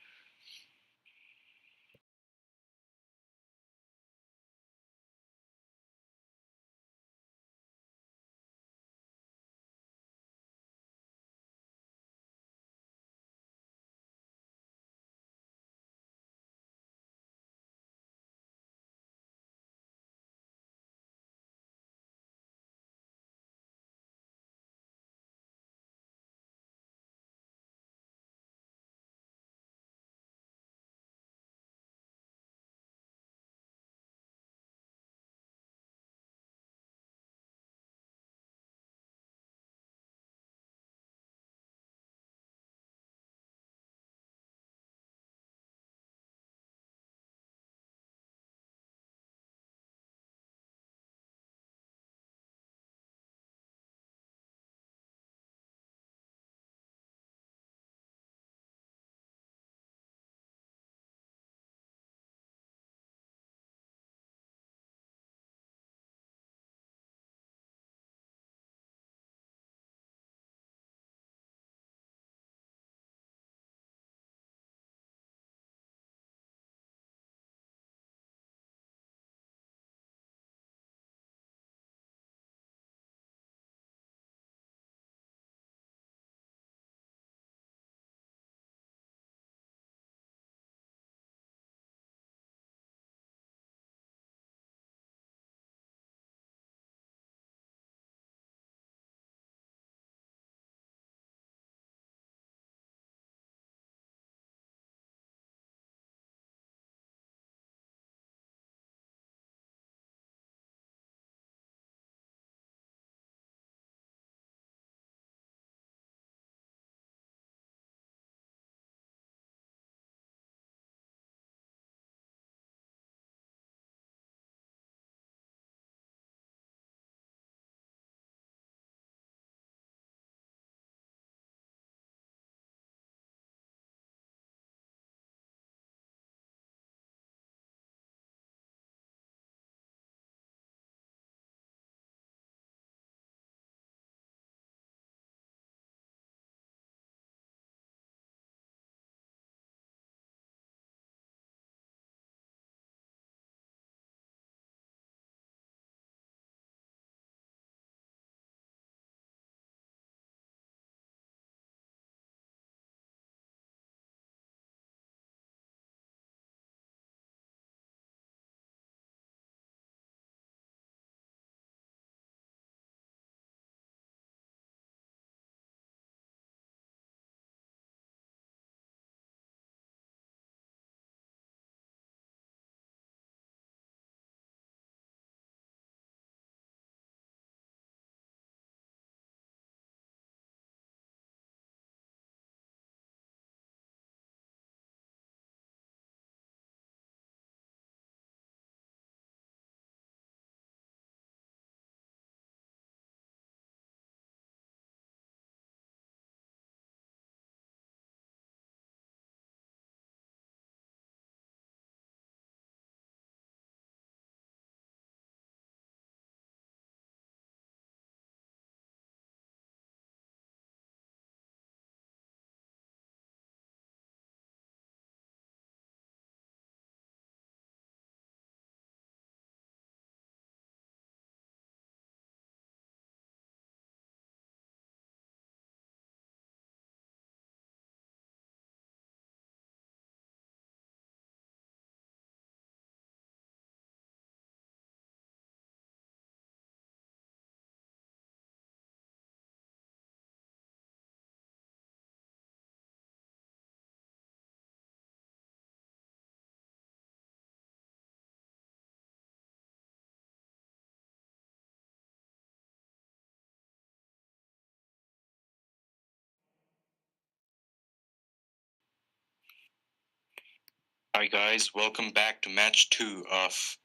Hi guys, welcome back to match 2 of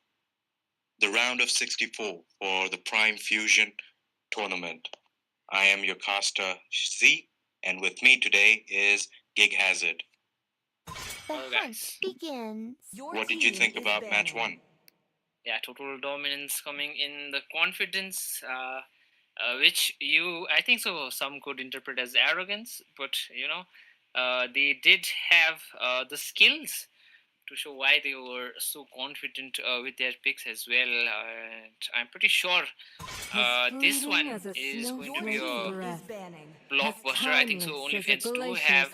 the round of 64 for the Prime Fusion tournament. I am your caster Z, and with me today is Gig Hazard. Hello guys. Begins. What did you think about match 1? Yeah, total dominance coming in, the confidence, which I think so, some could interpret as arrogance, but they did have the skills to show why they were so confident with their picks as well. And I'm pretty sure this one is going to be a blockbuster. I think so. Onlyfans do have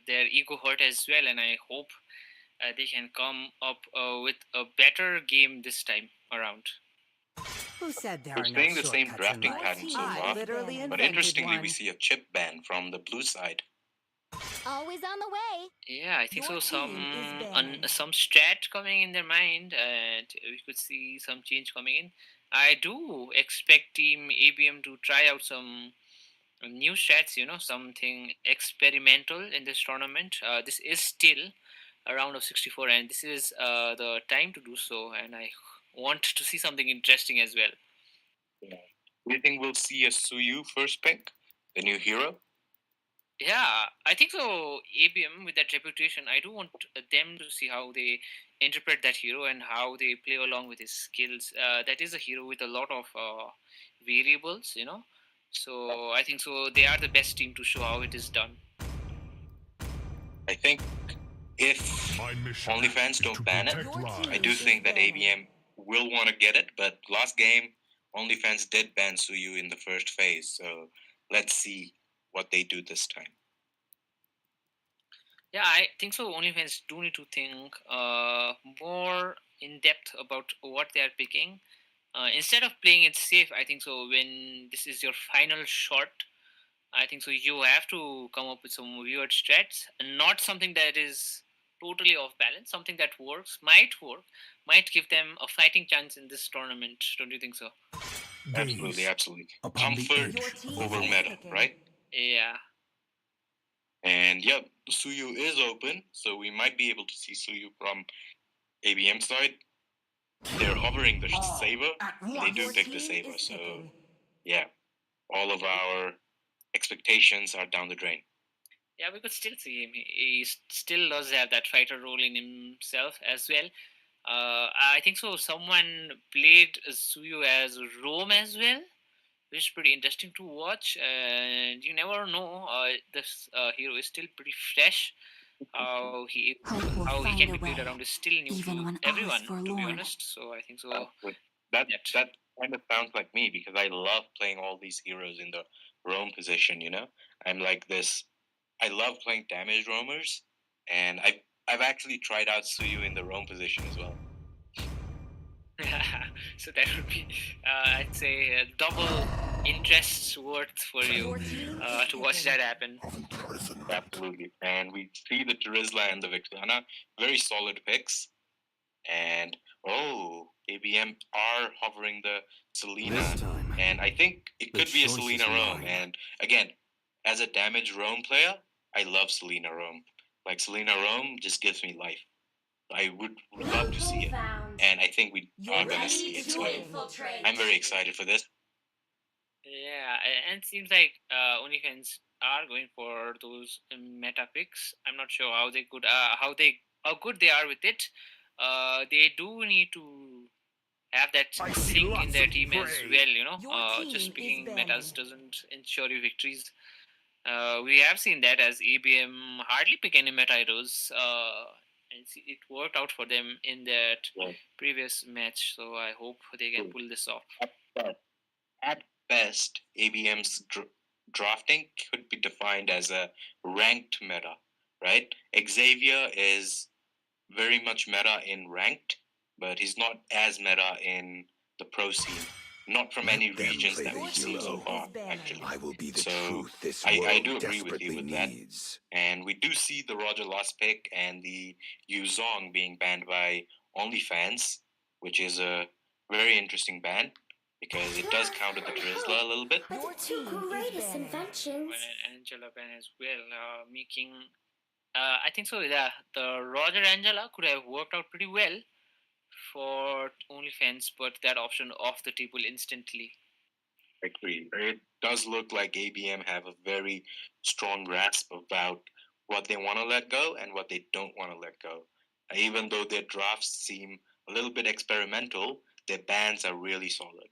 their ego hurt as well, and I hope they can come up with a better game this time around. Who said there We're are no seeing the same shortcuts in drafting life? pattern so I far, literally but invented interestingly, one. we see a chip ban from the blue side. Always on the way. Yeah, I think Your so. team is Some strat coming in their mind, and we could see some change coming in. I do expect Team ABM to try out some new strats. Something experimental in this tournament. This is still a round of 64, and this is the time to do so. And I want to see something interesting as well. Yeah. Do you think we'll see a Suyu first pick, the new hero? Yeah, I think so. ABM with that reputation, I do want them to see how they interpret that hero and how they play along with his skills. That is a hero with a lot of variables. So I think so. They are the best team to show how it is done. I think if Onlyfans don't ban it, I do think that ABM will want to get it. But last game, Onlyfans did ban Suyu in the first phase, so let's see what they do this time. Yeah, I think so. Onlyfans do need to think more in depth about what they are picking. Instead of playing it safe, I think so. When this is your final shot, I think so. You have to come up with some weird strats, and not something that is totally off balance. Something that might work, might give them a fighting chance in this tournament. Don't you think so? Absolutely, absolutely. Comfort over meta, right? Yeah. And yep, Suyu is open, so we might be able to see Suyu from ABM side. They're hovering the saber. They do pick the saber, so yeah, all of our expectations are down the drain. Yeah, we could still see him. He still does have that fighter role in himself as well. I think so. Someone played Suyu as Rome as well, which is pretty interesting to watch. And you never know. This hero is still pretty fresh. How he can be played around is still new to everyone, to be honest. So I think so. That kind of sounds like me because I love playing all these heroes in the roam position. I'm like this. I love playing damage roamers, and I've actually tried out Suyu in the roam position as well. So that would be, I'd say, double interest worth for you to watch that happen. Absolutely. And we see the Terizla and the Vixana, very solid picks. And ABM are hovering the Selena. And I think it could be a Selena roam. And again, as a damage roam player, I love Selena roam. Like Selena roam just gives me life. I would love to see it. And I think we are going to see it. So I'm very excited for this. Yeah, and it seems like Onlyfans are going for those meta picks. I'm not sure how they could, how good they are with it. They do need to have that sync in their team as well. Just picking metas doesn't ensure you victories. We have seen that as ABM hardly pick any meta heroes. And it worked out for them in that previous match. So I hope they can pull this off. At best, ABM's drafting could be defined as a ranked meta, right? Xavier is very much meta in ranked, but he's not as meta in the pro scene. Not from any regions that we've seen so far, actually. I do agree with you with that. And we do see the Roger last pick and the Yuzong being banned by Onlyfans, which is a very interesting ban because it does counter the Terizla a little bit. Your two greatest inventions. And Angela ban as well, making I think so. Yeah, the Roger Angela could have worked out pretty well for OnlyFans, but that option off the table instantly. Agree. It does look like ABM have a very strong grasp about what they want to let go and what they don't want to let go. Even though their drafts seem a little bit experimental, their bans are really solid.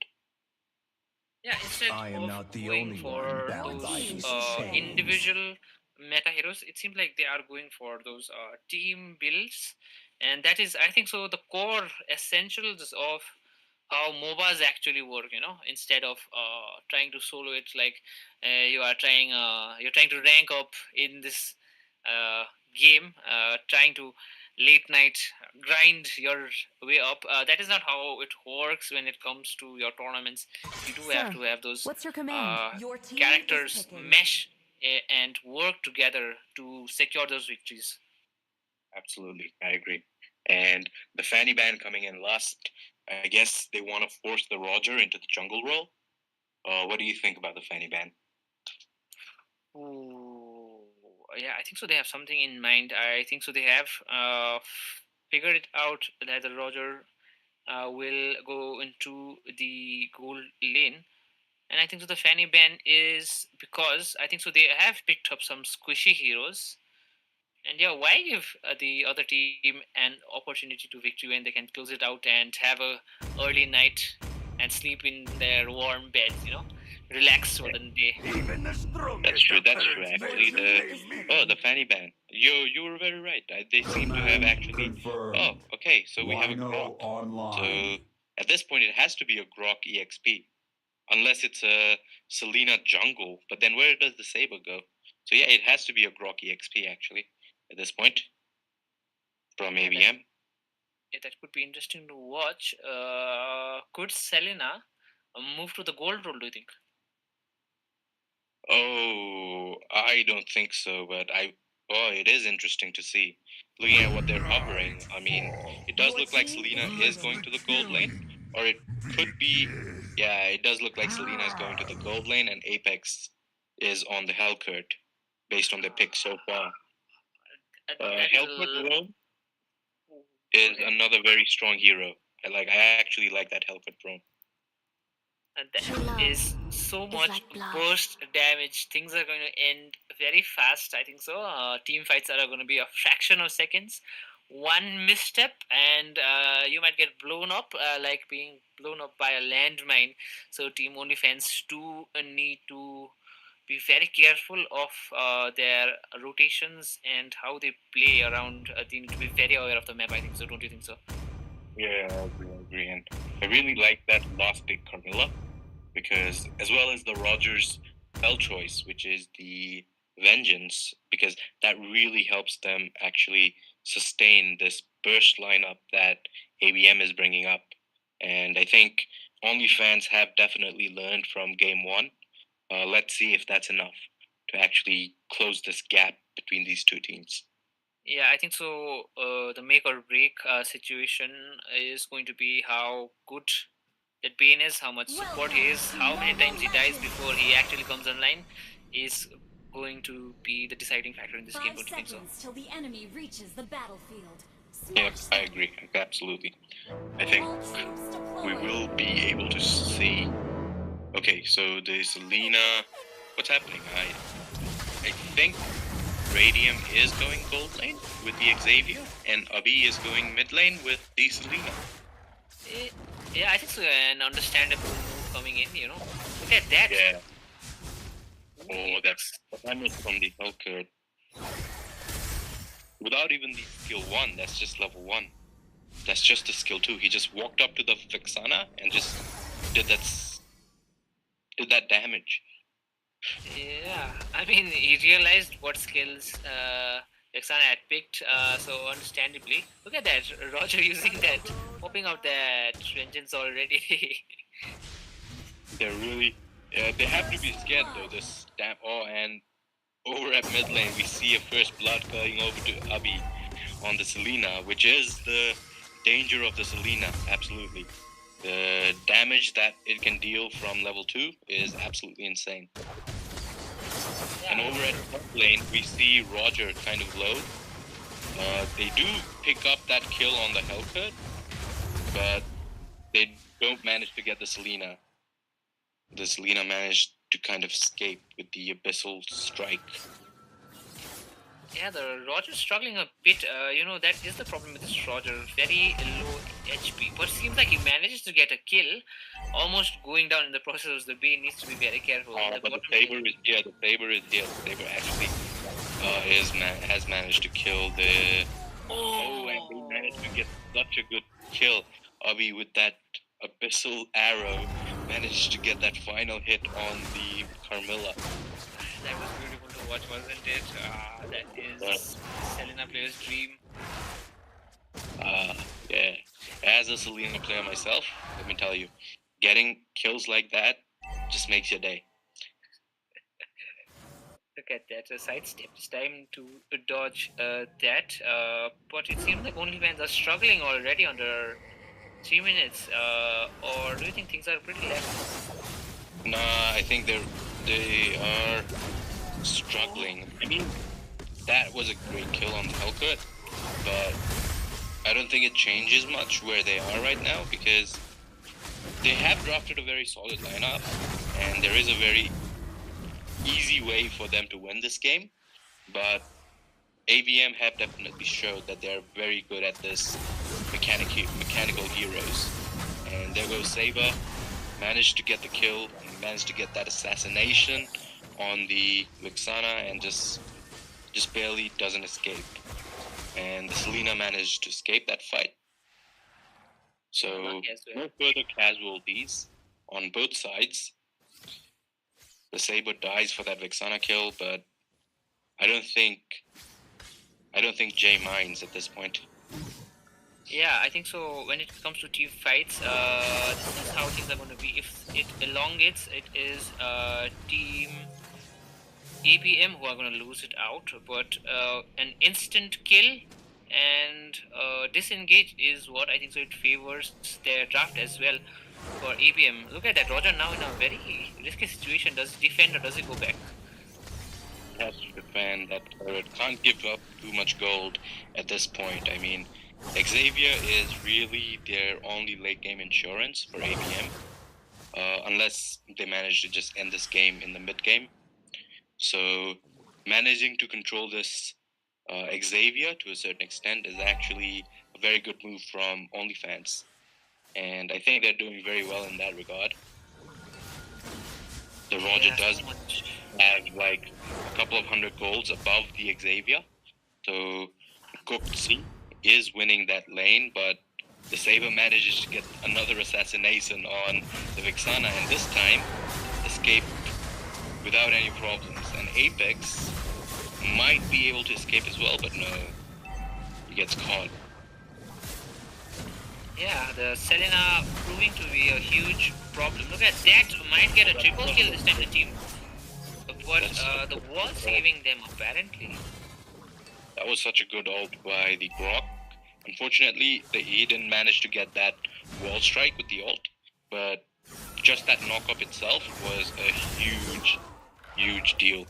Yeah, instead I am of not the going only for one bound by those these chains. individual meta heroes, it seems like they are going for those team builds, and that is, I think, so the core essentials of how MOBAs actually work. Instead of trying to solo it, like you're trying to rank up in this uh, game, trying to late night grind your way up. That is not how it works when it comes to your tournaments. You do have Sir, to have those what's your command? characters mesh and work together to secure those victories. Absolutely, I agree. And the Fanny ban coming in last, I guess they want to force the Roger into the jungle role. What do you think about the Fanny ban? Ooh, yeah, I think so. They have something in mind. I think so. They have figured it out that the Roger will go into the gold lane. And I think so the Fanny ban is because I think so they have picked up some squishy heroes. And yeah, why give the other team an opportunity to victory when they can close it out and have a early night and sleep in their warm beds, relax for the day. That's true. That's true. Actually, the Fanny ban. You were very right. They seem to have actually. Oh, okay. So we have a Grok. So at this point, it has to be a Grok EXP, unless it's a Selena jungle. But then where does the Saber go? So yeah, it has to be a Grok EXP actually at this point from ABM. Yeah, that could be interesting to watch. Could Selena move to the gold role? Do you think? Oh, I don't think so, but it is interesting to see. Looking at what they're offering, I mean, it does look like Selena is going to the gold lane, or it could be, yeah, it does look like Selena is going to the gold lane, and Apex is on the Hellcurt, based on their pick so far. Hellcurt Rome is another very strong hero. I actually like that Hellcurt Rome. And that is so much burst damage. Things are going to end very fast. I think so. Team fights are going to be a fraction of seconds. One misstep, and you might get blown up, like being blown up by a landmine. So, Team OnlyFans do need to be very careful of their rotations and how they play around. They need to be very aware of the map. I think so. Don't you think so? Yeah, I agree. And I really like that last pick, Carmilla, because as well as the Rogers spell choice, which is the Vengeance, because that really helps them actually sustain this burst lineup that ABM is bringing up. And I think OnlyFans have definitely learned from game one. Let's see if that's enough to actually close this gap between these two teams. Yeah, I think so. The make or break situation is going to be how good that Bane is, how much support he is, how many times he dies before he actually comes online is going to be the deciding factor in this game. Don't you think so? Till the enemy reaches the battlefield. Yes, I agree. Absolutely. I think we will be able to see. Okay, so the Selena. What's happening? I think Radium is going gold lane with the Xavier, and Abhi is going mid lane with the Selena. Yeah, I think so. An understandable move coming in. Look at that. Yeah. Oh, that's damage from the Hellcurt. Without even the skill 1, that's just level 1. That's just the skill 2. He just walked up to the Vexana and just did that damage. Yeah, I mean, he realized what skills Vexana had picked, so understandably. Look at that, Roger using that, popping out that vengeance already. They're really, they have to be scared though. This damn. Oh, and over at mid lane, we see a first blood going over to Abhi on the Selena, which is the danger of the Selena. Absolutely, the damage that it can deal from level 2 is absolutely insane. And over at top lane, we see Roger kind of low. They do pick up that kill on the Hellcut, but they don't manage to get the Selena. The Selena managed to kind of escape with the Abyssal Strike. Yeah, the Roger's struggling a bit. That is the problem with this Roger. Very low HP. But it seems like he manages to get a kill. Almost going down in the process. The Bane needs to be very careful. But the Saber is here. The Saber is here. The Saber actually has managed to kill the... Oh, and he managed to get such a good kill. Abhi, with that Abyssal Arrow, managed to get that final hit on the Carmilla. That was beautiful to watch, wasn't it? That is Selena player's dream. Yeah. As a Selena player myself, let me tell you, getting kills like that just makes your day. Look at that, a sidestep. It's time to dodge that. But it seems like Onlyfans are struggling already under 3 minutes. Or do you think things are pretty left? Nah, I think they are struggling. I mean, that was a great kill on the Hellcut, but I don't think it changes much where they are right now because they have drafted a very solid lineup, and there is a very easy way for them to win this game, but ABM have definitely showed that they're very good at this mechanical heroes. And there goes Saber, managed to get the kill, managed to get that assassination on the Vixana, and just barely doesn't escape. And the Selena managed to escape that fight. So no further casualties on both sides. The Saber dies for that Vixana kill, but I don't think Jay minds at this point. Yeah, I think so. When it comes to team fights, this is how things are going to be. If it elongates, it is team APM who are going to lose it out. But an instant kill and disengage is what I think so. It favors their draft as well for APM. Look at that, Roger now in a very risky situation. Does he defend or does he go back? Has to defend that turret. Can't give up too much gold at this point. I mean, Xavier is really their only late game insurance for ABM, unless they manage to just end this game in the mid game. So managing to control this Xavier to a certain extent is actually a very good move from Onlyfans, and I think they're doing very well in that regard. The Roger does have like a couple of 100 golds above the Xavier, so Guptsi is winning that lane, but the Saber manages to get another assassination on the Vixana, and this time escape without any problems. And Apex might be able to escape as well, but no, he gets caught. Yeah, the Selena proving to be a huge problem. Look at that, might get a triple kill this time, the team. But the wall saving them apparently. That was such a good ult by the Grok. Unfortunately, he didn't manage to get that wall strike with the ult, but just that knock-up itself was a huge deal.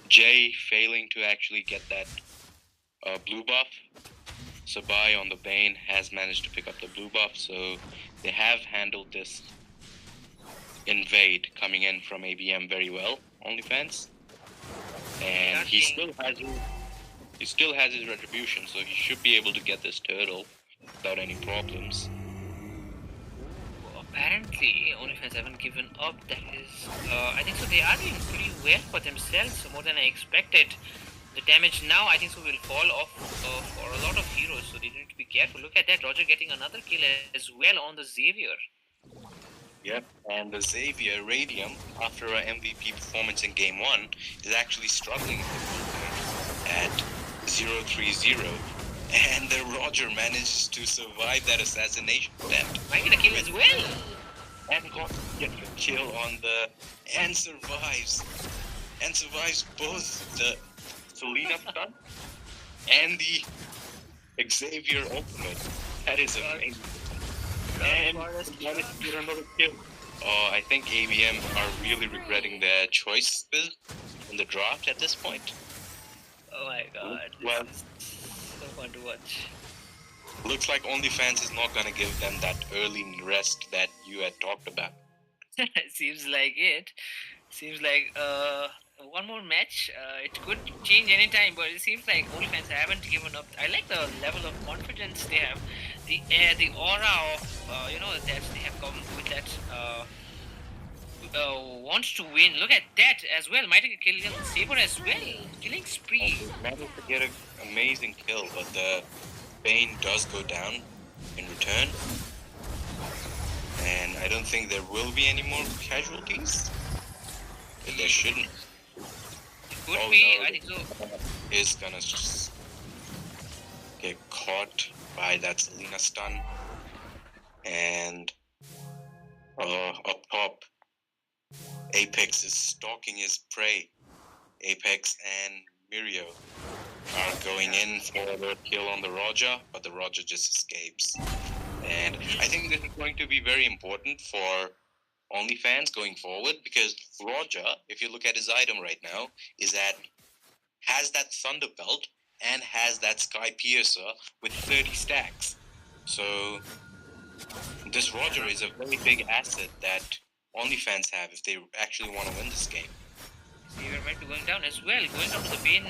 Jay failing to actually get that blue buff. Sabai on the Bane has managed to pick up the blue buff, so they have handled this invade coming in from ABM very well, Onlyfans. And he still has his retribution, so he should be able to get this turtle without any problems. Apparently, Onlyfans haven't given up. That is, I think so. They are doing pretty well for themselves, more than I expected. The damage now, I think so, will fall off for a lot of heroes, so they need to be careful. Look at that, Roger getting another kill as well on the Xavier. Yep, and the Xavier Radium, after an MVP performance in Game 1, is actually struggling at 0-3-0. And the Roger manages to survive that assassination attempt. Might get a kill as well. And gets a kill on the... And survives both the Selena stun and the Xavier ultimate. That is amazing. And managed to get another kill. I think ABM are really regretting their choices in the draft at this point. Oh my god, Well, this is so fun to watch. Looks like OnlyFans is not gonna give them that early rest that you had talked about. Seems like it. Seems like one more match. It could change anytime, but it seems like OnlyFans haven't given up. I like the level of confidence they have, the aura of that they have come with that wants to win. Look at that as well. Might take a kill on Saber as well. Killing spree. Managed to get an amazing kill, but the Bane does go down in return. And I don't think there will be any more casualties. But there shouldn't. It could be, no, I think so. Is gonna just get caught by that Selena stun. And up top, Apex is stalking his prey. Apex and Mirio are going in for the kill on the Roger, but the Roger just escapes. And I think this is going to be very important for OnlyFans going forward, because Roger, if you look at his item right now, has that Thunder Belt and has that Sky Piercer with 30 stacks. So this Roger is a very big asset that OnlyFans have if they actually want to win this game. Saber might be going down as well. Going down to the bin.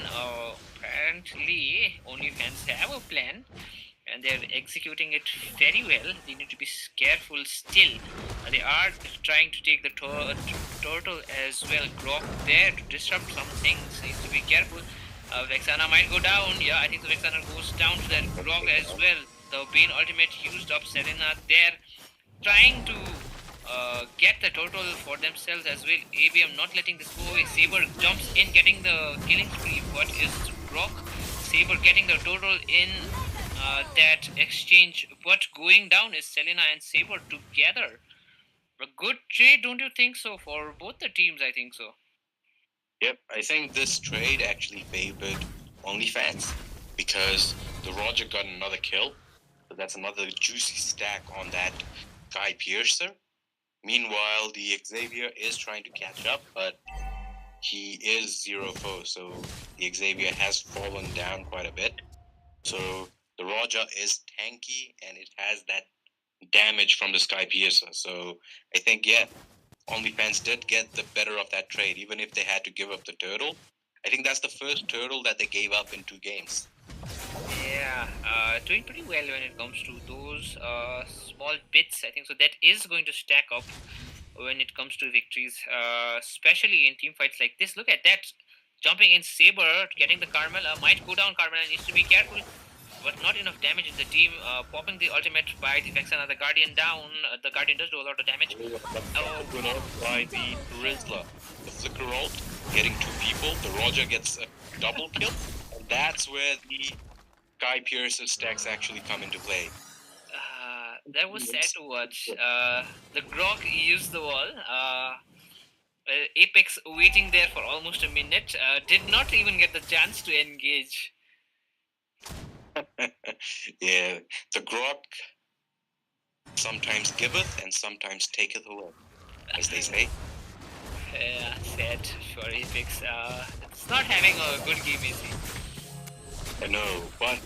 Apparently, OnlyFans have a plan, and they're executing it very well. They need to be careful still. They are trying to take the turtle as well. Grok there to disrupt some things. Needs to be careful. Vexana might go down. Yeah, I think the Vexana goes down to that Grok as well. The Bane ultimate used up. Serena there trying to get the total for themselves as well. ABM not letting this go away. Saber jumps in, getting the killing spree. What is Grok? Saber getting the total in that exchange. But going down is Selena and Saber together. A good trade, don't you think so? For both the teams, I think so. Yep, I think this trade actually favored OnlyFans because the Roger got another kill. So that's another juicy stack on that Guy Piercer. Meanwhile, the Xavier is trying to catch up, but he is 0-4, so the Xavier has fallen down quite a bit. So the Roger is tanky and it has that damage from the Sky Piercer. So I think, yeah, OnlyFans did get the better of that trade, even if they had to give up the turtle. I think that's the first turtle that they gave up in 2 games. Yeah, doing pretty well when it comes to those small bits. I think so. That is going to stack up when it comes to victories, especially in team fights like this. Look at that. Jumping in Saber, getting the Carmela. Might go down. Carmela needs to be careful, but not enough damage in the team. Popping the ultimate by the Vexana. The Guardian down. The Guardian does do a lot of damage. Good ult by the Rizzler. The Flicker ult, getting 2 people. The Roger gets a double kill. And that's where the Sky Piercer stacks actually come into play. That was sad to watch. The Grok used the wall. Apex waiting there for almost a minute. Did not even get the chance to engage. Yeah, the Grok sometimes giveth and sometimes taketh away, as they say. Yeah, sad for Apex. It's not having a good game, is he? I know, but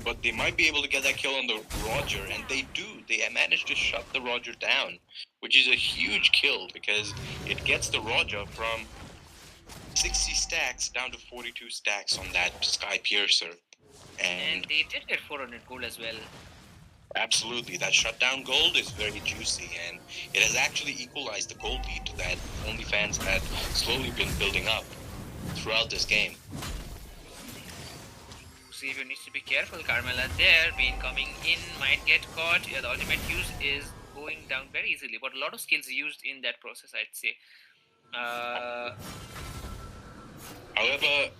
but they might be able to get that kill on the Roger, and they do. They managed to shut the Roger down, which is a huge kill because it gets the Roger from 60 stacks down to 42 stacks on that Sky Piercer. And they did get 400 gold as well. Absolutely, that shutdown gold is very juicy, and it has actually equalized the gold lead that OnlyFans had slowly been building up throughout this game. Xavier needs to be careful. Carmela there, Bane coming in, might get caught. Yeah, the ultimate use is going down very easily, but a lot of skills used in that process, I'd say. However,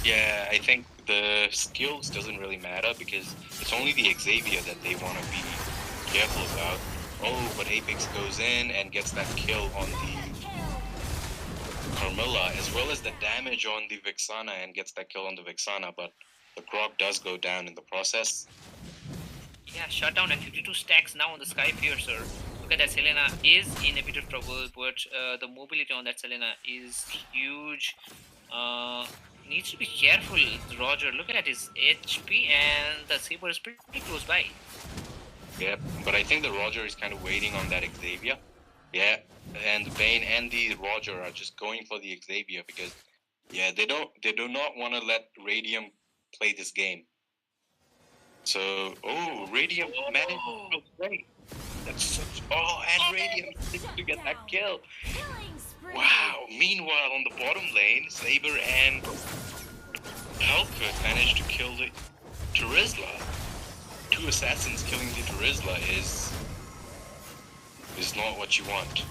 yeah, I think the skills doesn't really matter because it's only the Xavier that they want to be careful about. Oh, but Apex goes in and gets that kill on the Carmilla, as well as the damage on the Vexana, and gets that kill on the Vexana, but the Grok does go down in the process. yeah, shut down at 52 stacks now on the Sky Piercer. Look at that, Selena is in a bit of trouble, but the mobility on that Selena is huge. Needs to be careful, Roger. Look at his HP, and the Saber is pretty close by. Yeah, but I think the Roger is kind of waiting on that Xavier. Yeah, and the Bane and the Roger are just going for the Xavier because, yeah, they do not want to let Radium play this game. So, oh, Radium managed to play. That's such. Oh, and Radium managed to get that kill. Wow. Meanwhile, on the bottom lane, Saber and Hellcut managed to kill the Terizla. Two assassins killing the Terizla is not what you want.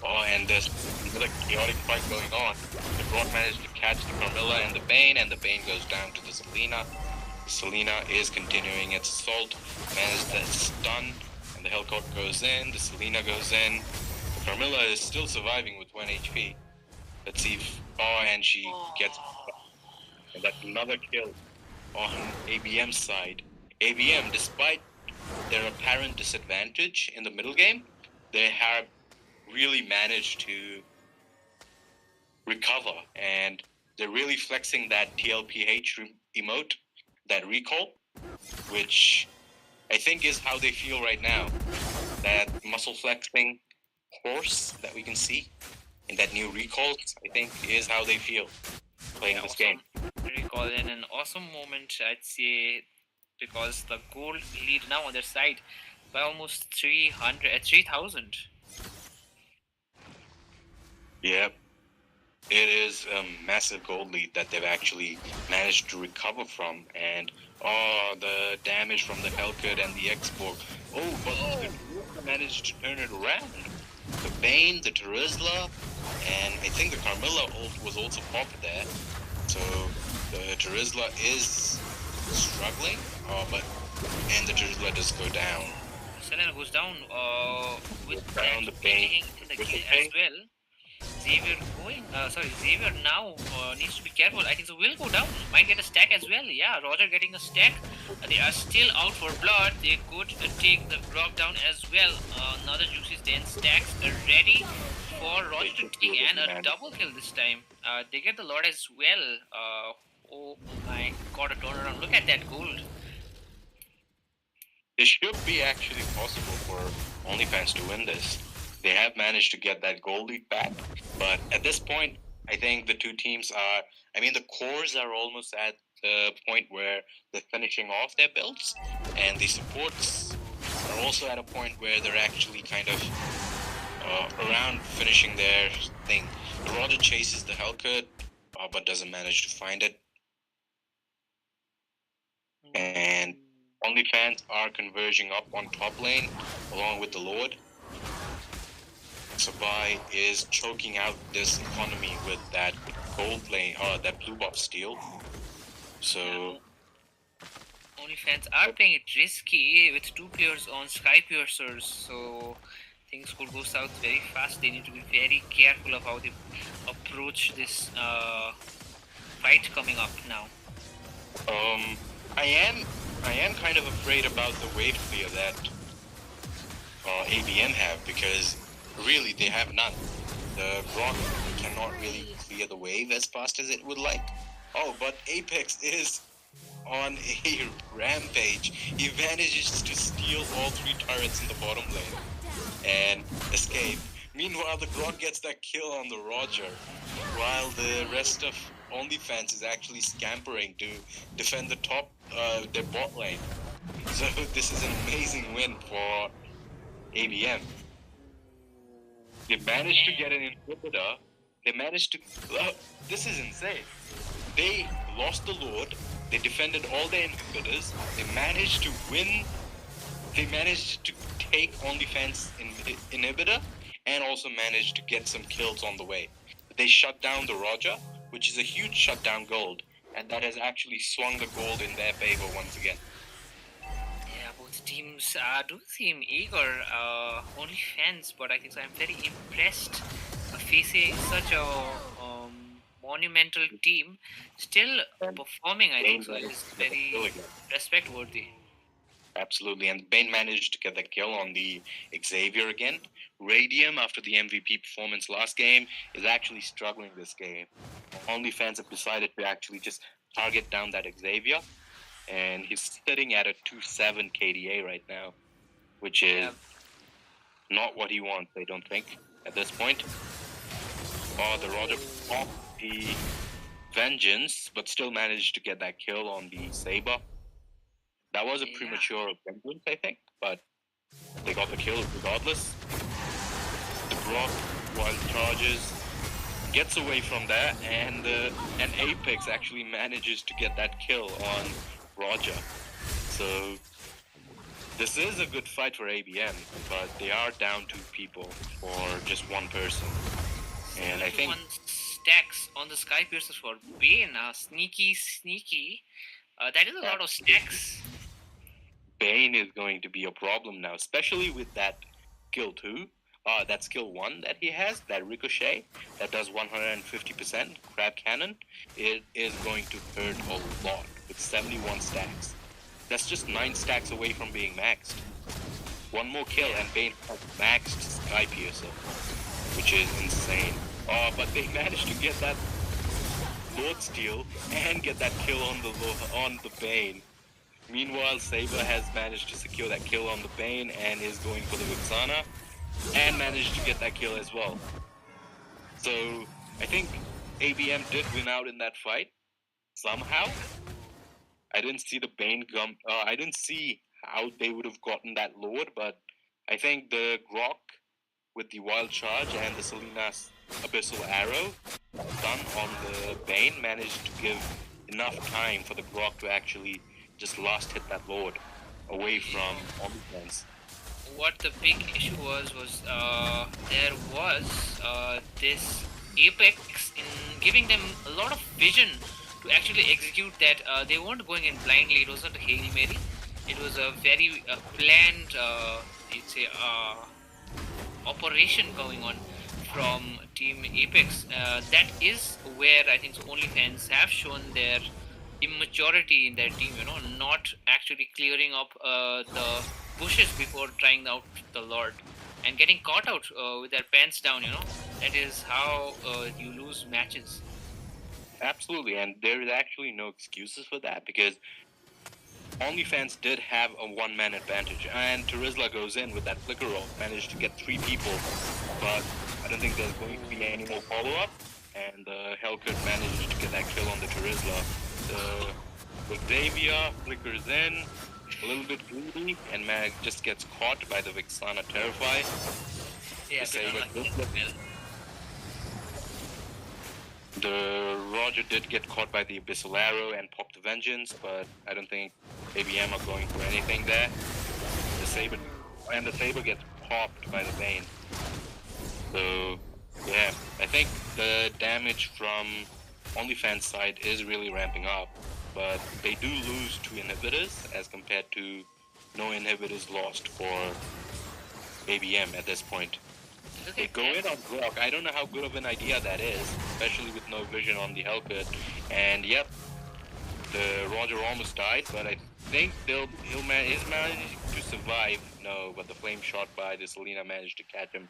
Oh, and there's another chaotic fight going on. The Brock managed to catch the Carmilla and the Bane goes down to the Selena. The Selena is continuing its assault, managed that stun, and the Hellcat goes in, the Selena goes in. The Carmilla is still surviving with 1 HP. Let's see if, and she gets, and that's another kill on ABM's side. ABM, despite their apparent disadvantage in the middle game, they have really managed to recover, and they're really flexing that TLPH emote, that recall, which I think is how they feel right now. That muscle flexing horse that we can see in that new recall, I think is how they feel playing this game. Recall in an awesome moment, I'd say, because the gold lead now on their side by almost 3,000. Yeah, it is a massive gold lead that they've actually managed to recover from, and the damage from the Hellcat and the X-Borg. Oh, but the managed to turn it around. The Bane, the Terizla, and I think the Carmilla was also popped there. So the Terizla is struggling, and the Terizla does go down. Selena goes down with down the Bane in the kill as well. Xavier now needs to be careful. I think so will go down. Might get a stack as well. Yeah, Roger getting a stack. They are still out for blood. They could take the Brock down as well. Another Juicy 10 stacks ready for Roger to take, and a double kill this time. They get the Lord as well. Oh my god, a turnaround. Look at that gold. It should be actually possible for Onlyfans to win this. They have managed to get that gold lead back, but at this point, I think the two teams are, the cores are almost at the point where they're finishing off their builds, and the supports are also at a point where they're actually kind of around finishing their thing. The Roger chases the Hellcat, but doesn't manage to find it. And Onlyfans are converging up on top lane along with the Lord. Sabai is choking out this economy with that gold lane, that blue buff steal. So Onlyfans are playing it risky with two players on Sky Piercers, so things could go south very fast. They need to be very careful of how they approach this fight coming up now. I am kind of afraid about the wave clear that ABM have, because really they have none. The Brock cannot really clear the wave as fast as it would like. Oh, but Apex is on a rampage. He manages to steal all 3 turrets in the bottom lane and escape. Meanwhile, the Brock gets that kill on the Roger, while the rest of Onlyfans is actually scampering to defend the top, their bot lane. So this is an amazing win for ABM. They managed to get an inhibitor. They managed to... this is insane. They lost the Lord. They defended all their inhibitors. They managed to win. They managed to take Onlyfans inhibitor and also managed to get some kills on the way. They shut down the Roger, which is a huge shutdown gold, and that has actually swung the gold in their favor once again. Yeah, both teams do seem eager, Onlyfans, but I think so I'm very impressed facing such a monumental team still performing. I think so is very respect worthy. Absolutely, and Bane managed to get the kill on the Xavier again. Radium, after the MVP performance last game, is actually struggling this game. Onlyfans have decided to actually just target down that Xavier, and he's sitting at a 2-7 KDA right now, which is not what he wants, I don't think, at this point. Oh, the Roger popped the Vengeance, but still managed to get that kill on the Saber. That was a premature Vengeance, I think, but they got the kill regardless. The Brock, while charges, gets away from there, and Apex actually manages to get that kill on Roger. So this is a good fight for ABM, but they are down 2 people for just 1 person. And I think stacks on the Sky Piercers for Bane. Sneaky. That is a lot of stacks. Bane is going to be a problem now, especially with that skill 2. That skill 1 that he has, that Ricochet, that does 150% Crab Cannon. It is going to hurt a lot with 71 stacks. That's just 9 stacks away from being maxed. 1 more kill and Bane has maxed Sky Piercer, which is insane. But they managed to get that Lord Steal and get that kill on the Bane. Meanwhile, Saber has managed to secure that kill on the Bane and is going for the Vixana and managed to get that kill as well. So I think ABM did win out in that fight somehow. I didn't see the Bane come. I didn't see how they would have gotten that Lord, but I think the Grok with the Wild Charge and the Selena's Abyssal Arrow done on the Bane managed to give enough time for the Grok to actually just last hit that Lord away from Onlyfans. What the big issue was there was this Apex in giving them a lot of vision to actually execute that. They weren't going in blindly. It wasn't a Hail Mary. It was a very planned, operation going on from Team Apex. That is where I think Onlyfans have shown their immaturity in their team, not actually clearing up the bushes before trying out the Lord and getting caught out with their pants down. That is how you lose matches. Absolutely, and there is actually no excuses for that because Onlyfans did have a 1-man advantage, and Terizla goes in with that flicker roll, managed to get 3 people, but I don't think there's going to be any more follow-up, and Hellcut managed to get that kill on the Terizla. The Xavier flickers in, a little bit greedy, and Mag just gets caught by the Vixana Terrify. Yeah, the Roger did get caught by the Abyssal Arrow and popped the Vengeance, but I don't think ABM are going for anything there. The Saber gets popped by the Bane. So yeah, I think the damage from Onlyfans side is really ramping up, but they do lose 2 inhibitors as compared to no inhibitors lost for ABM at this point. They go in on Grok. I don't know how good of an idea that is, especially with no vision on the Hellpit. And yep, the Roger almost died, but I think he's managed to survive. No, but the flame shot by the Selena managed to catch him.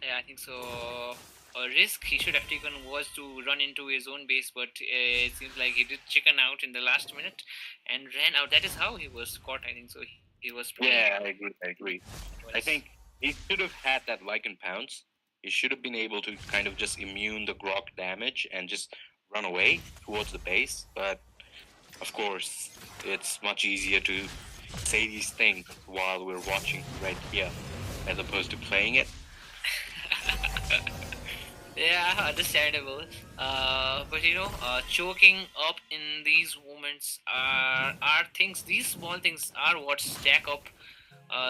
Yeah, I think so. A risk he should have taken was to run into his own base, but it seems like he did chicken out in the last minute and ran out. That is how he was caught, I think so. He was... Yeah, I agree. I think he should have had that Lycan Pounce. He should have been able to kind of just immune the Grok damage and just run away towards the base. But, of course, it's much easier to say these things while we're watching right here, as opposed to playing it. Yeah, understandable. But choking up in these moments are things. These small things are what stack up.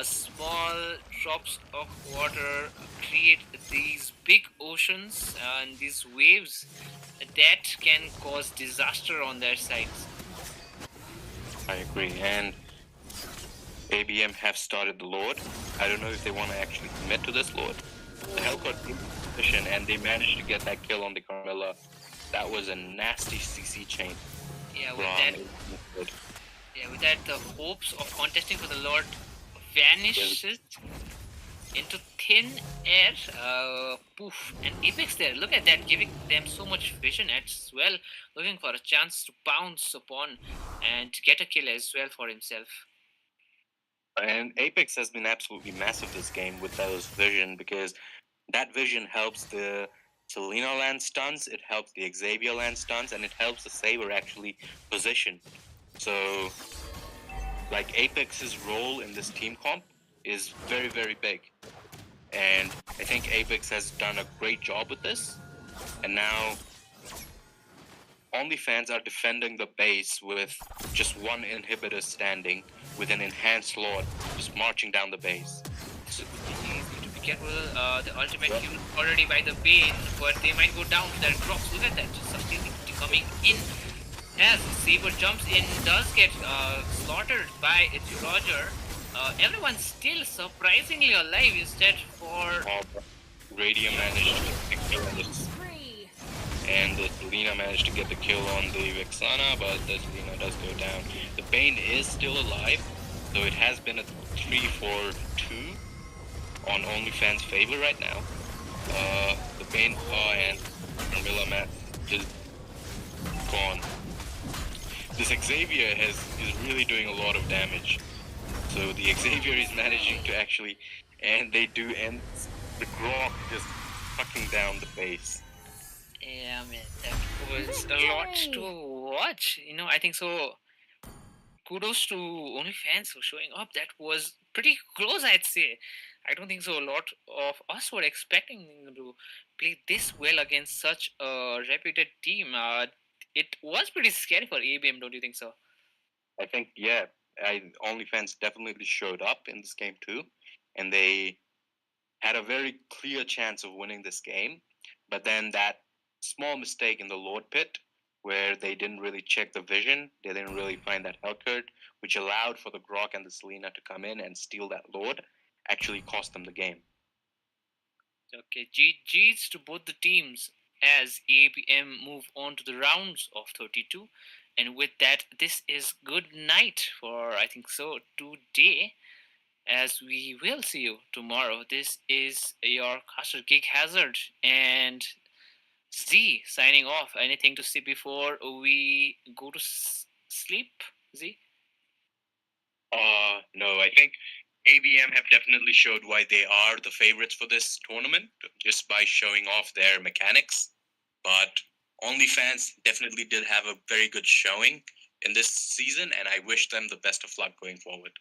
Small drops of water create these big oceans and these waves that can cause disaster on their sides. I agree, and ABM have started the Lord. I don't know if they want to actually commit to this Lord. The Hellcut position, and they managed to get that kill on the Carmilla. That was a nasty CC chain. Yeah, with that. Yeah, with that, the hopes of contesting for the Lord vanishes into thin air. Poof. And Apex there, look at that, giving them so much vision as well, looking for a chance to pounce upon and get a kill as well for himself. And Apex has been absolutely massive this game with those vision, because that vision helps the Selena land stunts, it helps the Xavier land stunts, and it helps the Saber actually position. So, like, Apex's role in this team comp is very, very big. And I think Apex has done a great job with this. And now, Onlyfans are defending the base with just one inhibitor standing with an enhanced lord just marching down the base. So need to be careful. The ultimate killed already by the Bane, but they might go down to their drops. Look at that, just sustainability coming in. As Saber jumps in, does get slaughtered by Roger. Everyone's still surprisingly alive instead for... Radium managed to get the kill on this. And the Selena managed to get the kill on the Vexana, but the Selena does go down. The Bane is still alive, so it has been a 3-4-2 on OnlyFans' favor right now. The Bane and Carmilla Matt is gone. This Xavier is really doing a lot of damage. So the Xavier is managing to actually, and they do, and the Grok just fucking down the base. Yeah, man, that was a lot to watch. You know, I think so. Kudos to OnlyFans for showing up. That was pretty close, I'd say. I don't think so. A lot of us were expecting them to play this well against such a reputed team. It was pretty scary for ABM, don't you think so? I think, yeah, OnlyFans definitely showed up in this game too, and they had a very clear chance of winning this game. But then that small mistake in the Lord Pit, where they didn't really check the vision, they didn't really find that Hellcurt, which allowed for the Grok and the Selena to come in and steal that Lord, actually cost them the game. Okay, GG's to both the teams as ABM move on to the rounds of 32. And with that, this is good night for, I think so, today, as we will see you tomorrow. This is your caster Gig Hazard and Z signing off. Anything to say before we go to sleep, Z? No, I think ABM have definitely showed why they are the favorites for this tournament, just by showing off their mechanics. But OnlyFans definitely did have a very good showing in this season, and I wish them the best of luck going forward.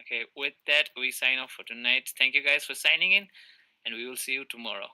Okay, with that, we sign off for tonight. Thank you guys for signing in, and we will see you tomorrow.